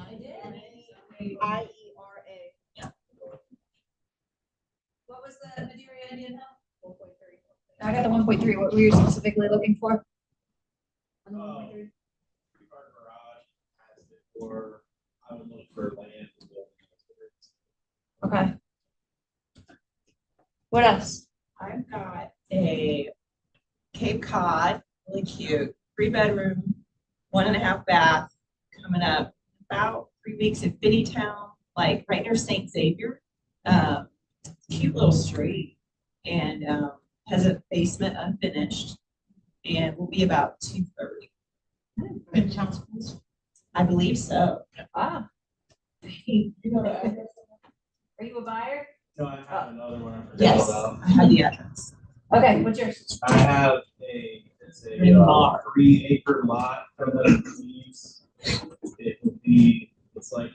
I did. IERA. What was the Madeira Indian Hill? 1.3. I got the 1.3. What were you specifically looking for? On the Oh. 1.3? 3-car garage has it for, I would look for land. and building. Okay. What else? I've got a Cape Cod, really cute, 3-bedroom, 1.5 bath, coming up about 3 weeks in Finneytown, like right near St. Xavier. Cute little street and has a basement unfinished and will be about 230. Good sounds. I believe so. Ah, You know, are you a buyer? No, I have another one. I forgot Yes, about. I have the address. Okay, what's yours? I have it's a Green bar. 3-acre lot from the leaves. It would be, it's like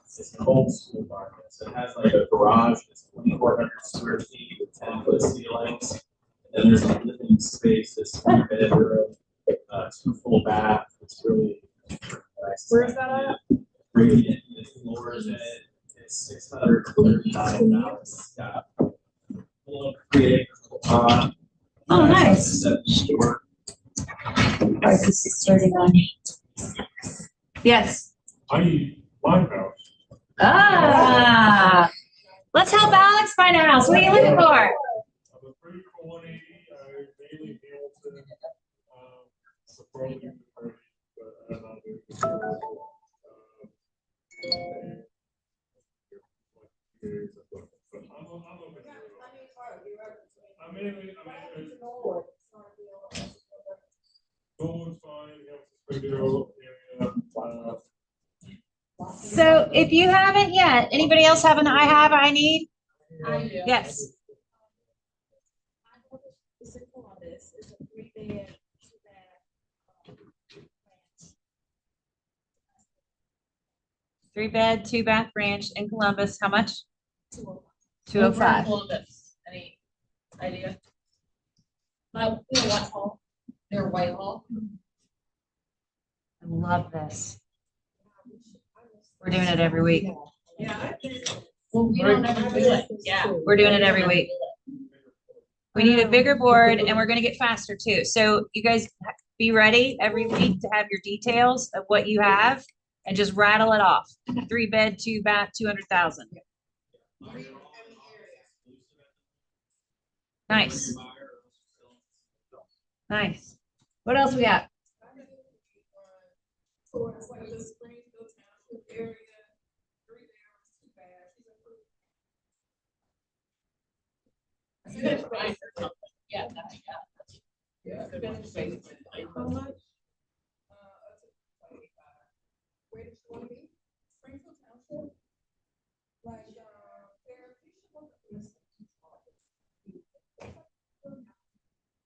it's an old school barn. So it has like a garage that's 2,400 square feet with 10-foot ceilings. And then there's a living space that's 3 bedroom, 2 full bath. It's really nice. Where's that at? Radiant floors in it. It's $639. It's got a little 3-acre lot. Oh, nice. 7 store. Price is $639. Yes. I need my house. Ah, let's help Alex find a house. What are you looking for? I'm approved for 180, Bailey Hamilton, the Burlington party, but I'm not doing I'm mainly, Gold's fine, video area, So if you haven't yet, anybody else have an I have, I need? Yes. It's in Columbus. It's a 3-bed, 2-bath. 3 bed, 2 bath ranch in Columbus. How much? 205. 205. Columbus. Any idea? Whitehall. Near Whitehall. I love this. We're doing it every week. Yeah. We don't ever do it, yeah. We're doing it every week. We need a bigger board and we're gonna get faster too. So you guys be ready every week to have your details of what you have and just rattle it off. 3-bed, 2-bath, 200,000. Nice. Nice. What else we got? So it's like the Springfield Township area, 3 bedrooms, 2 baths. Yeah. Yeah. How much? Where did you want to be? Springfield Township? Like, there, you should look at this.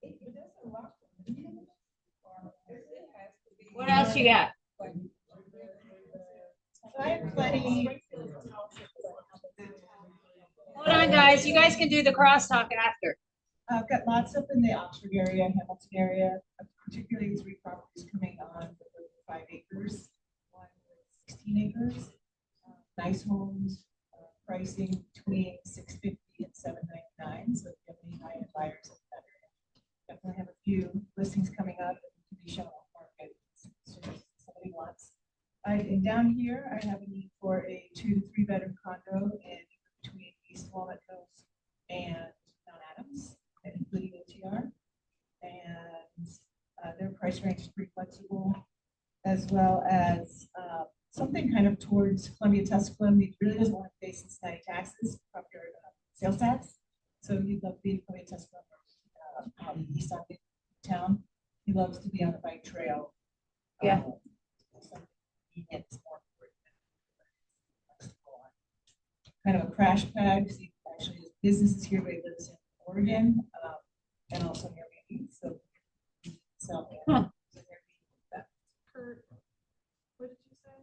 It doesn't lock them. It has to be. What else you got? I have plenty. Hold on, guys. You guys can do the crosstalk after. I've got lots up in the Oxford area, Hamilton area, particularly 3 properties coming on with 5 acres, 1 with 16 acres. Nice homes, pricing between $650 and $799. So if you have any high-end buyers, it's better. Definitely have a few listings coming up that can be shown on market. So if somebody wants. And down here, I have a need for a 2 to 3 bedroom condo in between East Walnut Hills and Mount Adams, including OTR. And their price range is pretty flexible, as well as something kind of towards Columbia, Tusculum. He really doesn't want to pay Cincinnati taxes, proper sales tax. So he'd love to be in Columbia, Tusculum, on the east side of town. He loves to be on the bike trail. Yeah. It's more kind of a crash pad. He actually his business is here, but he lives in Oregon, and also near me. So, Huh. Kurt, what did you say?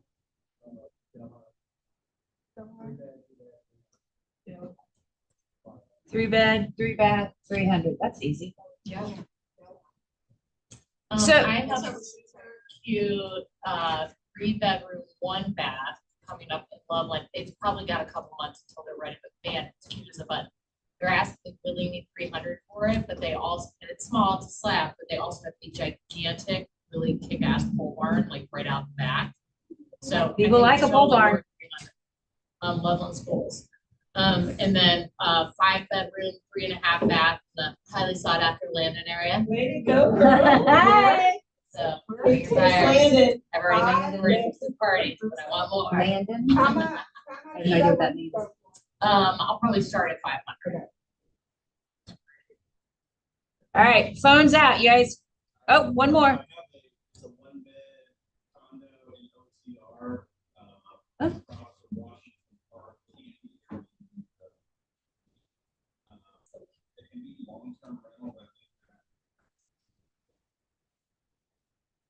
3-bed, 3-bath, 300. That's easy. Yeah. So- I have a super cute, 3-bedroom, 1-bath coming up in Loveland. They've probably got a couple months until they're ready, but man, it's cute as a button. They're asking, they really need 300 for it, but they also, and it's small, it's a slab, but they also have the gigantic, really kick-ass pole barn, like right out the back. So. People I like think a pole totally barn. worth 300. Loveland Schools. And then 5-bedroom, 3.5 bath, in a highly sought after Landon area. way to go, girl. Hi. So. Great your buyers. Landon. I've already made the the party, but I want more. Landon. How much? I have no idea what that means. I'll probably start at 500. All right, phones out, you guys. Oh, one more. It's a 1-bed condo in OTR. Huh? Across from Washington Park. It can be long-term rental.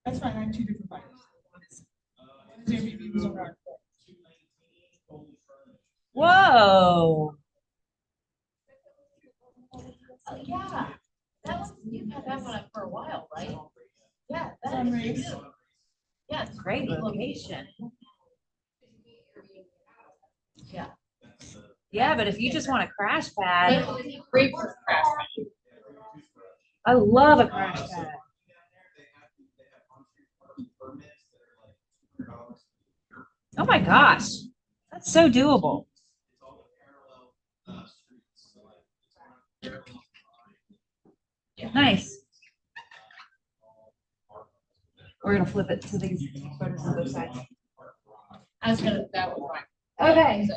That's fine. I have 2 different buyers. One is Airbnb was over our court. 219, fully furnished. Whoa. Oh, yeah, that was, you've had that one up for a while, right? Yeah, that Sun is rays. cute. Yeah, it's Great location. Yeah. Yeah, but if you just want a crash pad, Great for crash. I love a crash pad. Oh my gosh, that's so doable. Nice. We're gonna flip it to these photos on both sides. I was gonna, that was fine. Okay.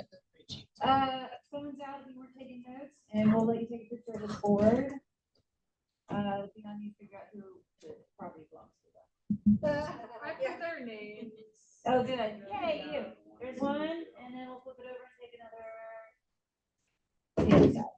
Phones out if you weren't taking notes, and we'll let you take a picture of the board. Thing on you to figure out who the property belongs to. I put their names. Oh, good. Yay, you. There's one, and then we'll flip it over and take another. The other side.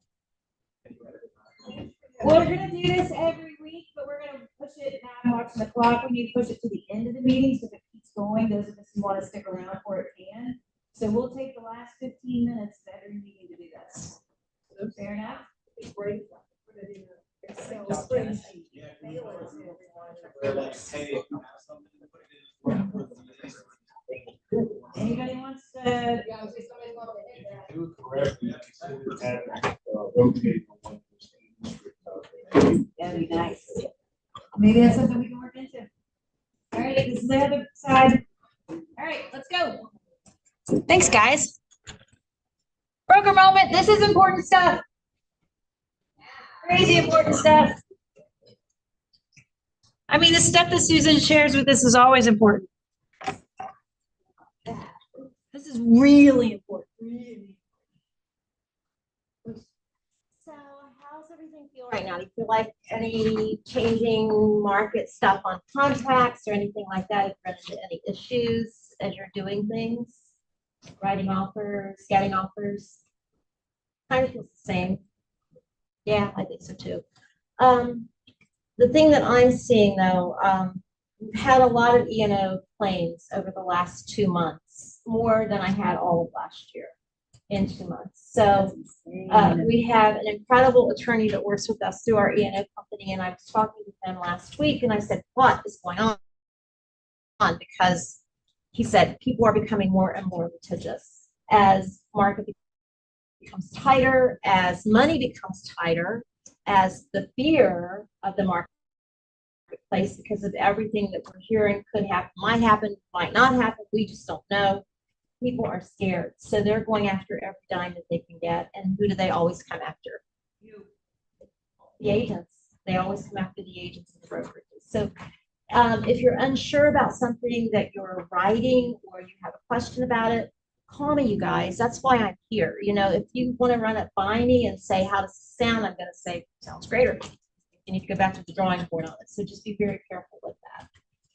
We're gonna do this every week, but we're gonna push it, now I'm watching the clock, we need to push it to the end of the meeting, so if it keeps going, those of us who wanna stick around for it can. So we'll take the last 15 minutes of every meeting to do this. Fair enough? It's great. Put it in a Excel spreadsheet. Mail it to everyone. They're like, hey, you have something to put it in. Anybody wants to? Yeah, I was just somebody's gonna hit that. Do it correctly. correctly, he said it had, rotated on one district out there. That'd be nice. Maybe that's something we can work into. All right, this is the other side. All right, let's go. Thanks, guys. Broker moment. This is important stuff. Crazy important stuff. I mean, the stuff that Susan shares with us is always important. This is really important. Really. So, how's everything feel right now? Do you feel like any changing market stuff on contracts or anything like that? Have you run into any issues as you're doing things? Writing offers, getting offers? Kind of feels the same. Yeah, I think so too. The thing that I'm seeing though, we've had a lot of E&O claims over the last 2 months, more than I had all of last year in 2 months. So we have an incredible attorney that works with us through our E&O company, and I was talking with them last week, and I said, what is going on? Because he said people are becoming more and more litigious as market becomes tighter, as money becomes tighter, as the fear of the marketplace because of everything that we're hearing could happen, might not happen, we just don't know. People are scared, so they're going after every dime that they can get. And who do they always come after? The agents. They always come after the agents and the brokerages. So if you're unsure about something that you're writing or you have a question about it, call me, you guys. That's why I'm here. You know, if you want to run it by me and say, how does it sound? I'm going to say, sounds great. Or you need to go back to the drawing board on it. So just be very careful with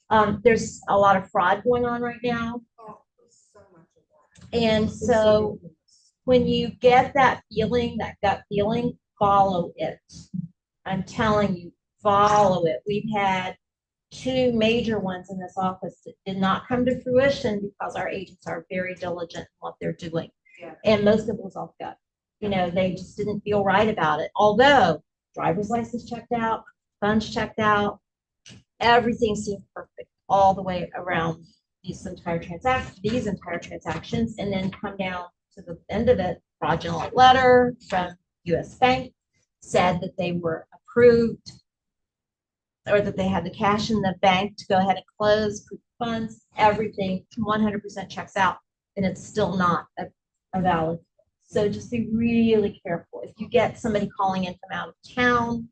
that. There's a lot of fraud going on right now. Oh, so much of that. And so when you get that feeling, that gut feeling, follow it. I'm telling you, follow it. We've had 2 major ones in this office that did not come to fruition because our agents are very diligent in what they're doing. Yeah. And most of it was off gut. You know, they just didn't feel right about it. Although driver's license checked out, funds checked out, everything seemed perfect all the way around these entire transactions, and then come down to the end of it, fraudulent letter from US Bank said that they were approved or that they had the cash in the bank to go ahead and close, proof of funds, everything 100% checks out, and it's still not a valid. So just be really careful. If you get somebody calling in from out of town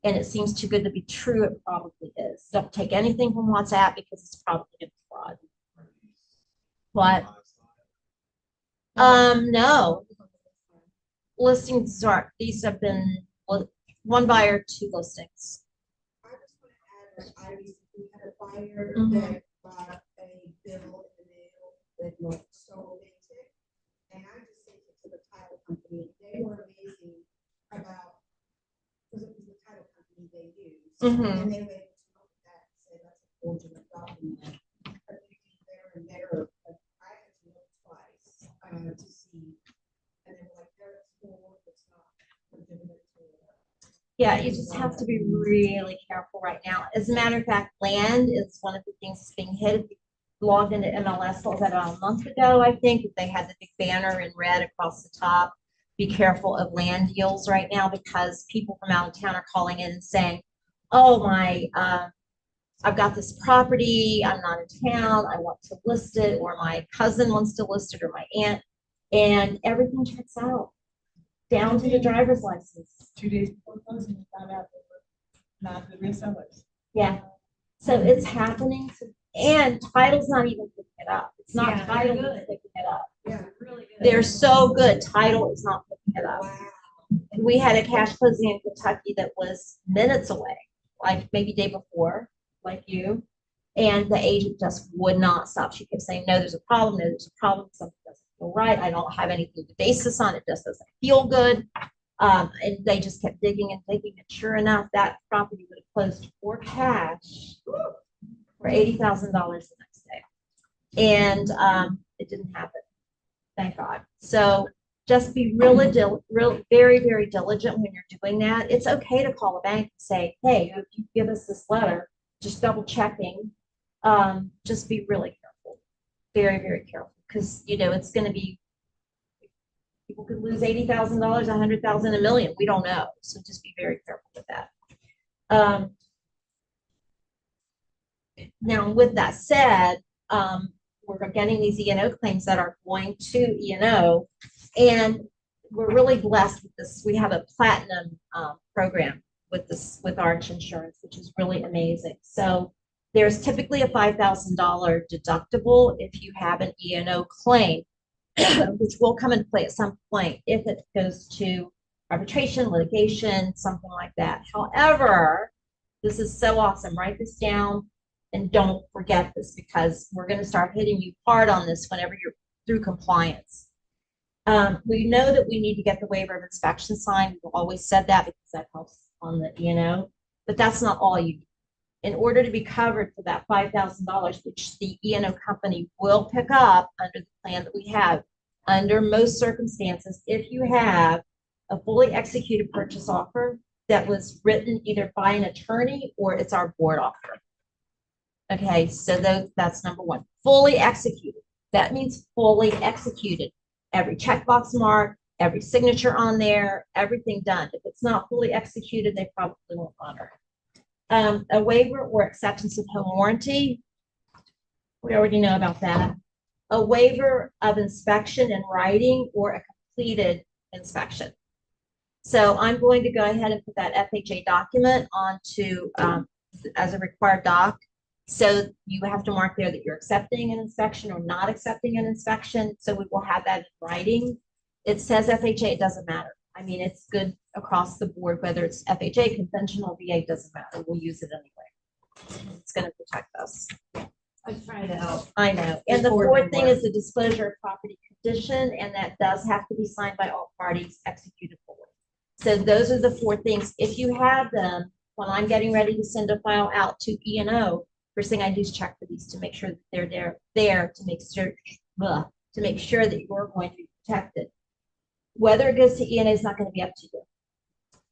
and it seems too good to be true, it probably is. Don't take anything from WhatsApp because it's probably a fraud. What? No. Listings are, these have been, well, 1 buyer, 2 listings. I just want to add that I recently had a buyer Mhm. that bought a bill in the mail that looked so basic. And I just sent it to the title company. They were amazing about, because it was the title company they used. Mhm. And they were able to look at that and say, that's a forgery document. But they get better and better. But I had to look twice to see. And they were like, there's four, it's not. Yeah, you just have to be really careful right now. As a matter of fact, land is one of the things that's being hit. If you logged into MLS, what was that, about a month ago, I think, that they had the big banner in red across the top. Be careful of land deals right now because people from out of town are calling in and saying, oh, I've got this property, I'm not in town, I want to list it, or my cousin wants to list it, or my aunt, and everything checks out, down to the driver's license. 2 days before closing, we found out they were not the real sellers. Yeah, so it's happening, and title's not even picking it up. It's not Yeah, title they're that's picking it up. Yeah. Really good. They're so good, title is not picking it up. Wow. And we had a cash closing in Kentucky that was minutes away, like maybe day before, like you. And the agent just would not stop. She kept saying, no, there's a problem, no, there's a problem, something doesn't feel right. I don't have anything to base this on. It just doesn't feel good. And they just kept digging and digging. And sure enough, that property would have closed for cash for $80,000 the next day. And it didn't happen. Thank God. So just be really, very, very diligent when you're doing that. It's okay to call a bank and say, hey, if you give us this letter, just double checking. Just be really careful. Very, very careful. Because, you know, it's going to be People could lose $80,000, $100,000, $1 million. We don't know. So just be very careful with that. Now, with that said, we're getting these E&O claims that are going to E&O, and we're really blessed with this. We have a platinum program with Arch Insurance, which is really amazing. So there's typically a $5,000 deductible if you have an E&O claim, which will come into play at some point if it goes to arbitration, litigation, something like that. However, this is so awesome. Write this down and don't forget this, because we're going to start hitting you hard on this whenever you're through compliance. We know that we need to get the waiver of inspection signed. We've always said that because that helps on the E&O, but that's not all you need. In order to be covered for that $5,000, which the E&O company will pick up under the plan that we have, under most circumstances, if you have a fully executed purchase offer that was written either by an attorney or it's our board offer. Okay, so that's number one. Fully executed. That means fully executed. Every checkbox marked, every signature on there, everything done. If it's not fully executed, they probably won't honor it. A waiver or acceptance of home warranty. We already know about that. A waiver of inspection in writing or a completed inspection. So I'm going to go ahead and put that FHA document onto as a required doc. So you have to mark there that you're accepting an inspection or not accepting an inspection. So we will have that in writing. It says FHA, it doesn't matter. I mean, it's good across the board, whether it's FHA, conventional, VA, doesn't matter. We'll use it anyway. It's going to protect us. I try to help. I know. And the fourth thing is the disclosure of property condition, and that does have to be signed by all parties, executed fully. So those are the four things. If you have them, when I'm getting ready to send a file out to E&O, first thing I do is check for these to make sure that they're there to make sure that you're going to be protected. Whether it goes to E&O is not going to be up to you.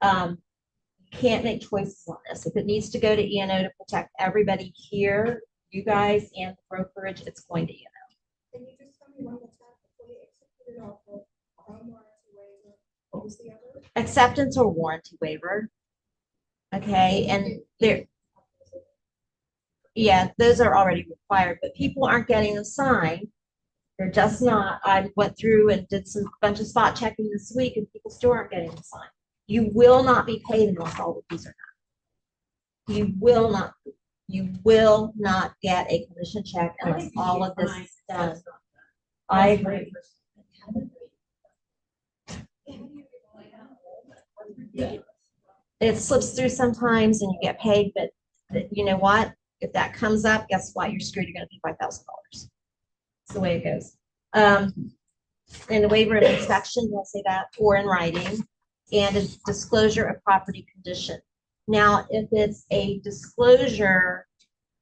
You can't make choices on this. If it needs to go to E&O to protect everybody here, you guys and the brokerage, it's going to E&O. Can you just tell me one more time before you execute it off of a home warranty waiver? What was the other? Acceptance or warranty waiver. Okay, and there. Yeah, those are already required, but people aren't getting them signed. They're just not. I went through and did some bunch of spot checking this week, and people still aren't getting them signed. You will not be paid unless all of these are done. You will not. You will not get a commission check unless all of this is done. I agree. It slips through sometimes, and you get paid, but you know what? If that comes up, guess what? You're screwed. You're going to pay $5,000. It's the way it goes. And the waiver of inspection, did I say that? Or in writing, and a disclosure of property condition. Now, if it's a disclosure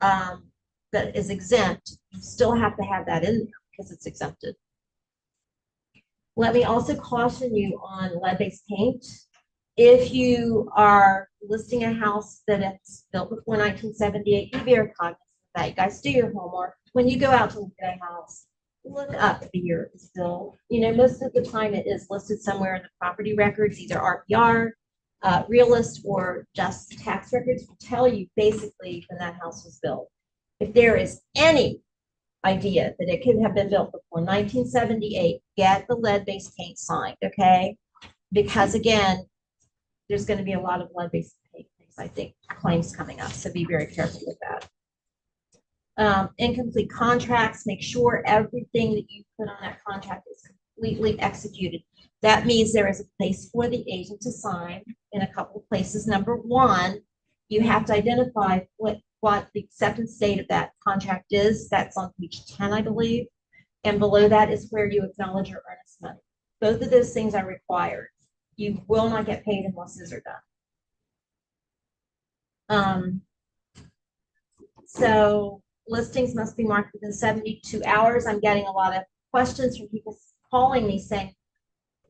that is exempt, you still have to have that in there because it's exempted. Let me also caution you on lead-based paint. If you are listing a house that is built before 1978, be very cognizant of that. You guys do your homework. When you go out to look at a house, look up the year it was built. You know, most of the time it is listed somewhere in the property records, either RPR, realist, or just tax records will tell you basically when that house was built. If there is any idea that it could have been built before 1978, get the lead-based paint signed, okay? Because again, there's going to be a lot of lead-based paint things, I think, claims coming up, so be very careful with that. Incomplete contracts, make sure everything that you put on that contract is completely executed. That means there is a place for the agent to sign in a couple of places. Number one, you have to identify what the acceptance date of that contract is. That's on page 10, I believe. And below that is where you acknowledge your earnest money. Both of those things are required. You will not get paid unless those are done. So listings must be marked within 72 hours. I'm getting a lot of questions from people calling me saying,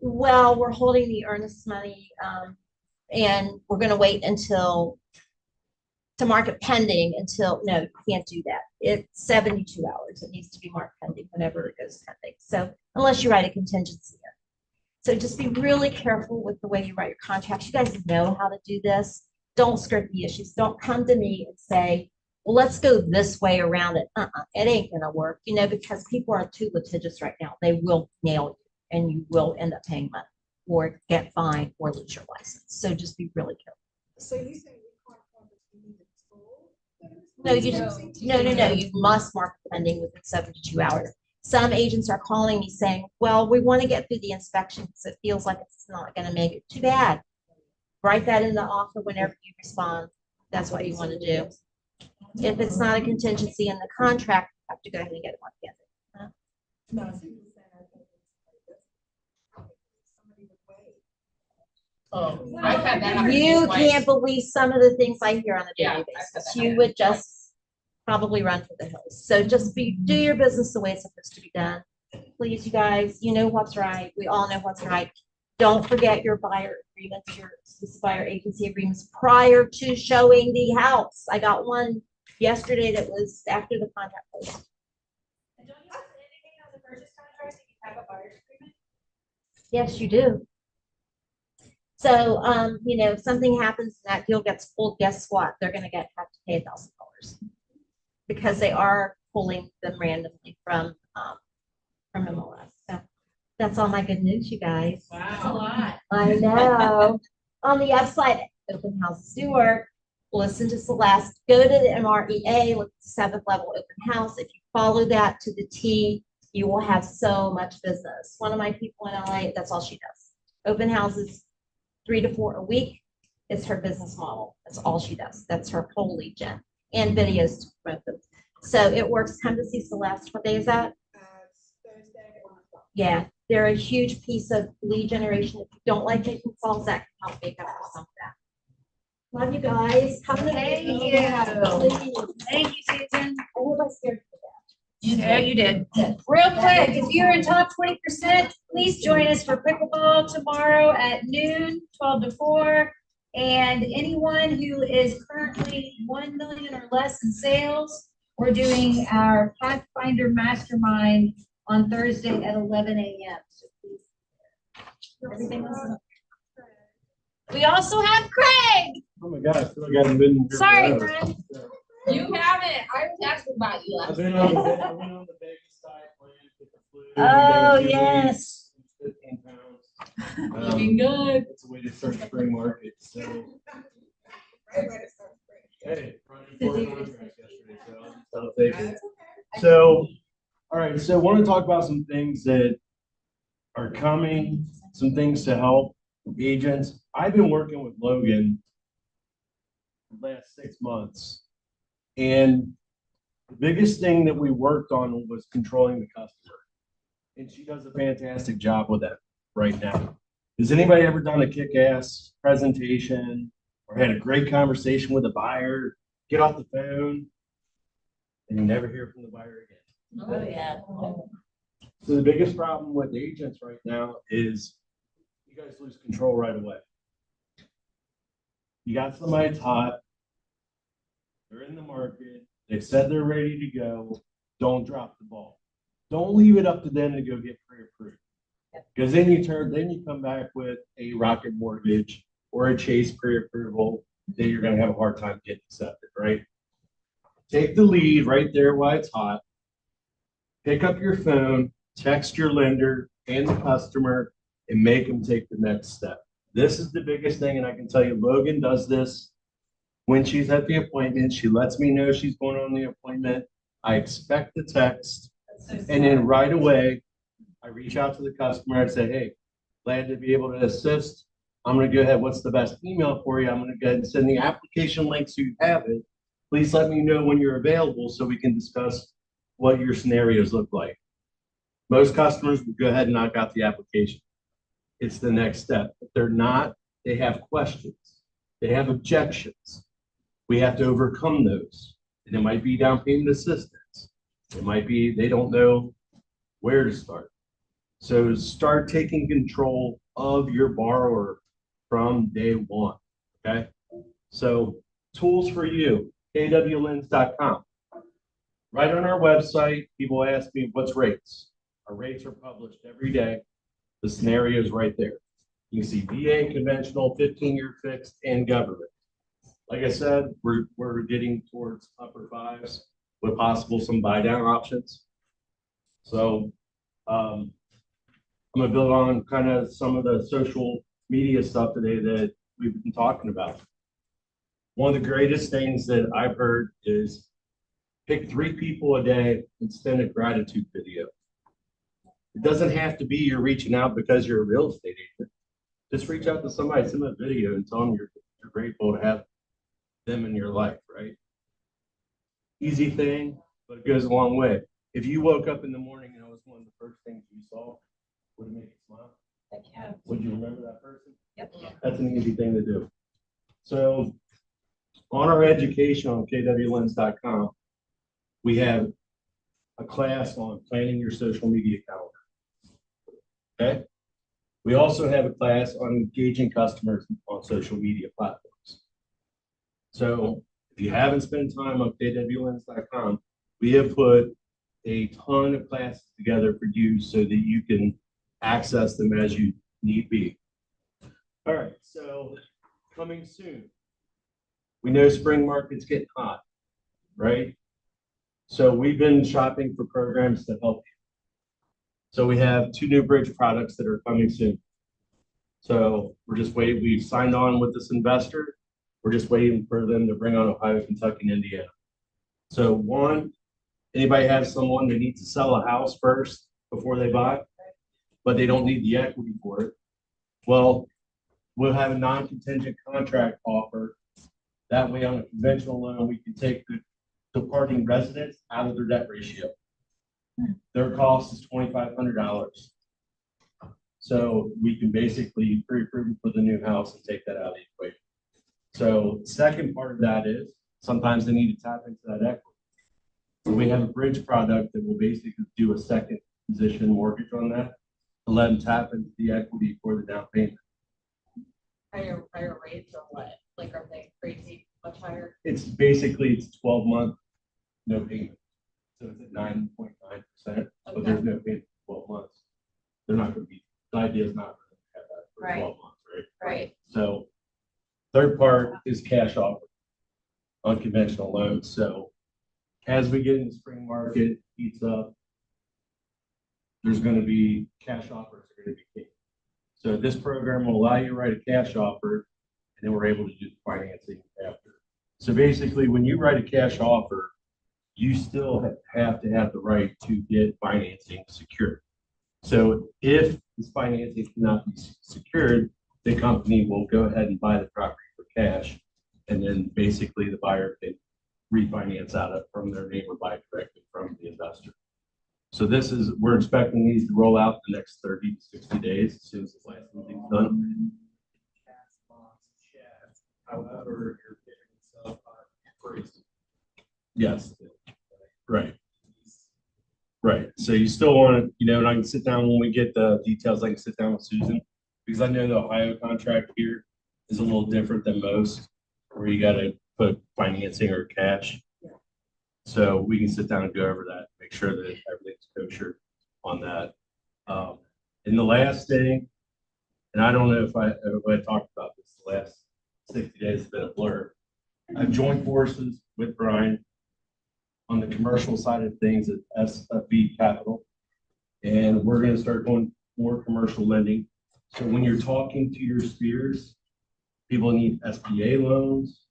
well, we're holding the earnest money and we're going to wait until to market pending until, no, you can't do that. It's 72 hours. It needs to be marked pending whenever it goes pending. So unless you write a contingency in. So just be really careful with the way you write your contracts. You guys know how to do this. Don't skirt the issues. Don't come to me and say, well, let's go this way around it. It ain't gonna work, because people are too litigious right now. They will nail you and you will end up paying money or get fined or lose your license. So just be really careful. So you say we can't promise we need a tool? No, no. You must mark the pending within 72 hours. Some agents are calling me saying, well, we want to get through the inspection because it feels like it's not going to make it. Too bad. Write that in the offer whenever you respond. That's what you want to do. If it's not a contingency in the contract, you have to go ahead and get it marked in. No, she was saying, I think it's somebody would wait. Oh, I've had that happen You twice. can't believe some of the things I hear on a Yeah, daily I've had basis. that You happen would just probably run for the hills. So just do your business the way it's supposed to be done. Please, you guys, you know what's right. We all know what's right. Don't forget your buyer agreements, your buyer agency agreements prior to showing the house. I got one yesterday that was after the contract closed. And don't you have to indicate on the purchase contract that you have a buyer's agreement? Yes, you do. So, if something happens and that deal gets pulled, guess what? They're gonna have to pay $1,000 because they are pulling them randomly from MLS. So that's all my good news, you guys. That's a lot. I know. On the upside, open houses do work. Listen to Celeste. Go to the MREA, look at the 7th level open house. If you follow that to the T, you will have so much business. One of my people in LA, that's all she does. Open houses, 3 to 4 a week is her business model. That's all she does. That's her whole lead gen and videos to promote them. So it works. Come to see Celeste. What day is that? It's Thursday at 1 o'clock. Yeah, they're a huge piece of lead generation. If you don't like taking calls, that can help make up for some of that. Love you guys. Have a good Thank day. you. Thank you, Susan. I hope I scared Yeah, you did. Real quick, if you're in top 20%, please join us for pickleball tomorrow at noon, 12 to 4. And anyone who is currently 1 million or less in sales, we're doing our Pathfinder Mastermind on Thursday at 11 a.m. So please, everything else. We also have Craig. Oh my gosh, I feel like I haven't been here Sorry, forever. Craig. You haven't. I was asking about you I've last been week. on the Vegas side plan, get the flu. Oh, every 2 yes. weeks, 15 pounds. Looking good. It's a way to start spring market, so, Right, right, it starts great. hey, running 4 contracts yesterday, so I'll take it. So, all right, so I want to talk about some things that are coming, some things to help agents. I've been working with Logan the last 6 months. And the biggest thing that we worked on was controlling the customer. And she does a fantastic job with that right now. Has anybody ever done a kick-ass presentation or had a great conversation with a buyer, get off the phone, and you never hear from the buyer again? Oh, yeah. So the biggest problem with agents right now is you guys lose control right away. You got somebody that's hot, they're in the market, they've said they're ready to go, don't drop the ball. Don't leave it up to them to go get pre-approved. Because then you come back with a Rocket Mortgage or a Chase pre-approval, then you're gonna have a hard time getting accepted, right? Take the lead right there while it's hot. Pick up your phone, text your lender and the customer, and make them take the next step. This is the biggest thing, and I can tell you, Logan does this when she's at the appointment. She lets me know she's going on the appointment. I expect the text, and then right away, I reach out to the customer and say, hey, glad to be able to assist. I'm gonna go ahead, what's the best email for you? I'm gonna go ahead and send the application link so you have it. Please let me know when you're available so we can discuss what your scenarios look like. Most customers will go ahead and knock out the application. It's the next step. If they're not, they have questions. They have objections. We have to overcome those. And it might be down payment assistance. It might be they don't know where to start. So start taking control of your borrower from day one, okay? So tools for you, kwlens.com. Right on our website, people ask me, what's rates? Our rates are published every day. The scenario is right there. You can see VA, conventional, 15-year fixed, and government. Like I said, we're getting towards upper fives with possible some buy down options. So I'm gonna build on kind of some of the social media stuff today that we've been talking about. One of the greatest things that I've heard is pick 3 people a day and send a gratitude video. It doesn't have to be you're reaching out because you're a real estate agent. Just reach out to somebody, send them a video and tell them you're grateful to have them in your life, right? Easy thing, but it goes a long way. If you woke up in the morning and it was one of the first things you saw, would it make you smile? Yeah. Would you remember that person? Yep. That's an easy thing to do. So on our education on kwlens.com, we have a class on planning your social media calendar. Okay. We also have a class on engaging customers on social media platforms. So if you haven't spent time on kwlens.com, we have put a ton of classes together for you so that you can access them as you need be. All right, so coming soon. We know spring market's getting hot, right? So we've been shopping for programs to help you. So we have 2 new bridge products that are coming soon. So we're just waiting. We've signed on with this investor. We're just waiting for them to bring on Ohio, Kentucky, and Indiana. So one, anybody have someone that needs to sell a house first before they buy, but they don't need the equity for it? Well, we'll have a non-contingent contract offer. That way on a conventional loan, we can take the departing residents out of their debt ratio. Their cost is $2,500. So we can basically pre-approve for the new house and take that out of the equation. So second part of that is sometimes they need to tap into that equity. So we have a bridge product that will basically do a second position mortgage on that to let them tap into the equity for the down payment. Higher rates or what? Like, are they crazy, much higher? It's basically, it's 12-month, no payment. So it's at 9.9%, but there's no payment for 12 months. They're not going to be, the idea is not to have that for Right. 12 months, right? Right. So third part is cash offer on conventional loans. So as we get in the spring market, heats up, there's going to be cash offers are going to be key. So this program will allow you to write a cash offer, and then we're able to do the financing after. So basically, when you write a cash offer, you still have to have the right to get financing secured. So if this financing cannot be secured, the company will go ahead and buy the property for cash, and then basically the buyer can refinance out of from their name or buy directly from the investor. So this is, we're expecting these to roll out the next 30 to 60 days as soon as the licensing's done. However, you're getting yourself crazy. Yes. Right. Right. So you still want to, and I can sit down when we get the details, I can sit down with Susan, because I know the Ohio contract here is a little different than most, where you got to put financing or cash. Yeah. So we can sit down and go over that, make sure that everything's kosher on that. And the last thing, and I don't know if I talked about this, the last 60 days has been a blur. I've joined forces with Brian on the commercial side of things at SFB Capital. And we're going to start doing more commercial lending. So when you're talking to your spheres, people need SBA loans,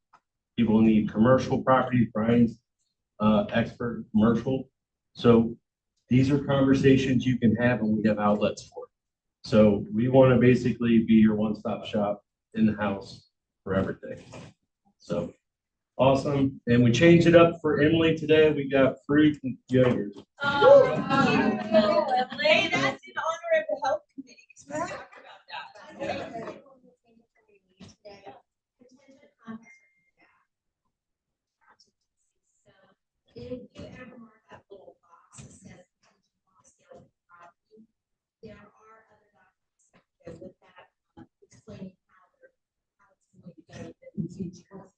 people need commercial property. Brian's expert in commercial. So these are conversations you can have and we have outlets for. So we want to basically be your one-stop shop in the house for everything. So awesome. And we changed it up for Emily today. We got fruit and yogurt. Oh, Emily, that's in honor of the health committee. So we're talking about that. If you ever mark that little box that says sale of property, there are other documents that go with that, explaining how it's going to go in the future.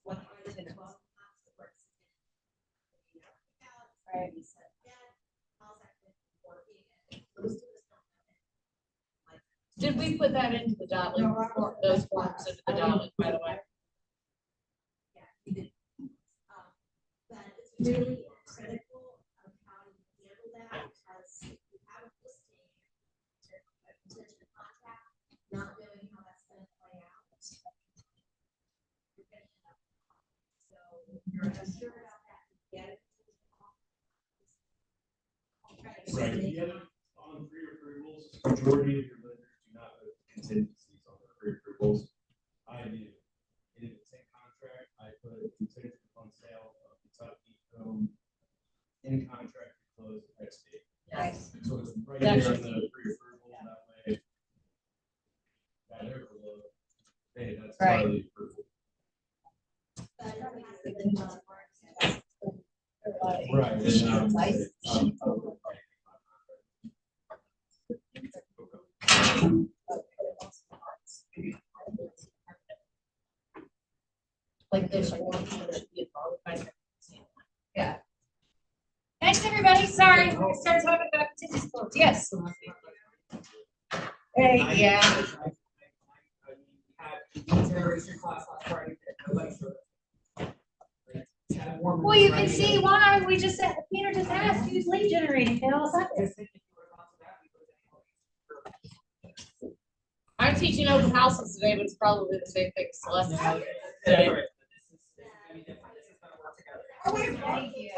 What are the 12 months that works? Right. How's that been working? And those two is not Did we put that into the dot link, those forms into the dot link, by the way? But it's really critical of how you handle that, because you have a listing, a potential contract, not knowing how that's gonna play out. So you're unsure about that, get it. Right, if you have it on pre-approvals, majority of your lenders do not put contingencies on their pre-approvals. I do. And if it's in contract, I put contingent on sale of Kentucky home in contract to close X date. Yes. So it's right there in the pre-approval, that way. That overload, hey, that's part of the approval. But it has to be done. Right. Like this form should be involved by. Yeah. Thanks, everybody. Sorry, we started talking about tennis courts. Yes. Hey, yeah. Generation class last Friday, nobody showed up. Well, you can see why. We just said, Peter just asked who's lead generating. They all said this. I'm teaching open houses today, but it's probably the same thing. Celeste.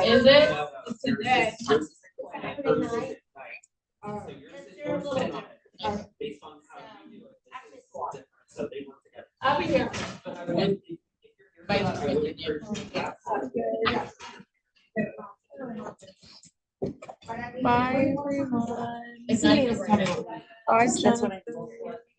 Is it? It's today. Based on how you do it. So they work together. I'll be here. Bye, everyone. It's not even. That's what I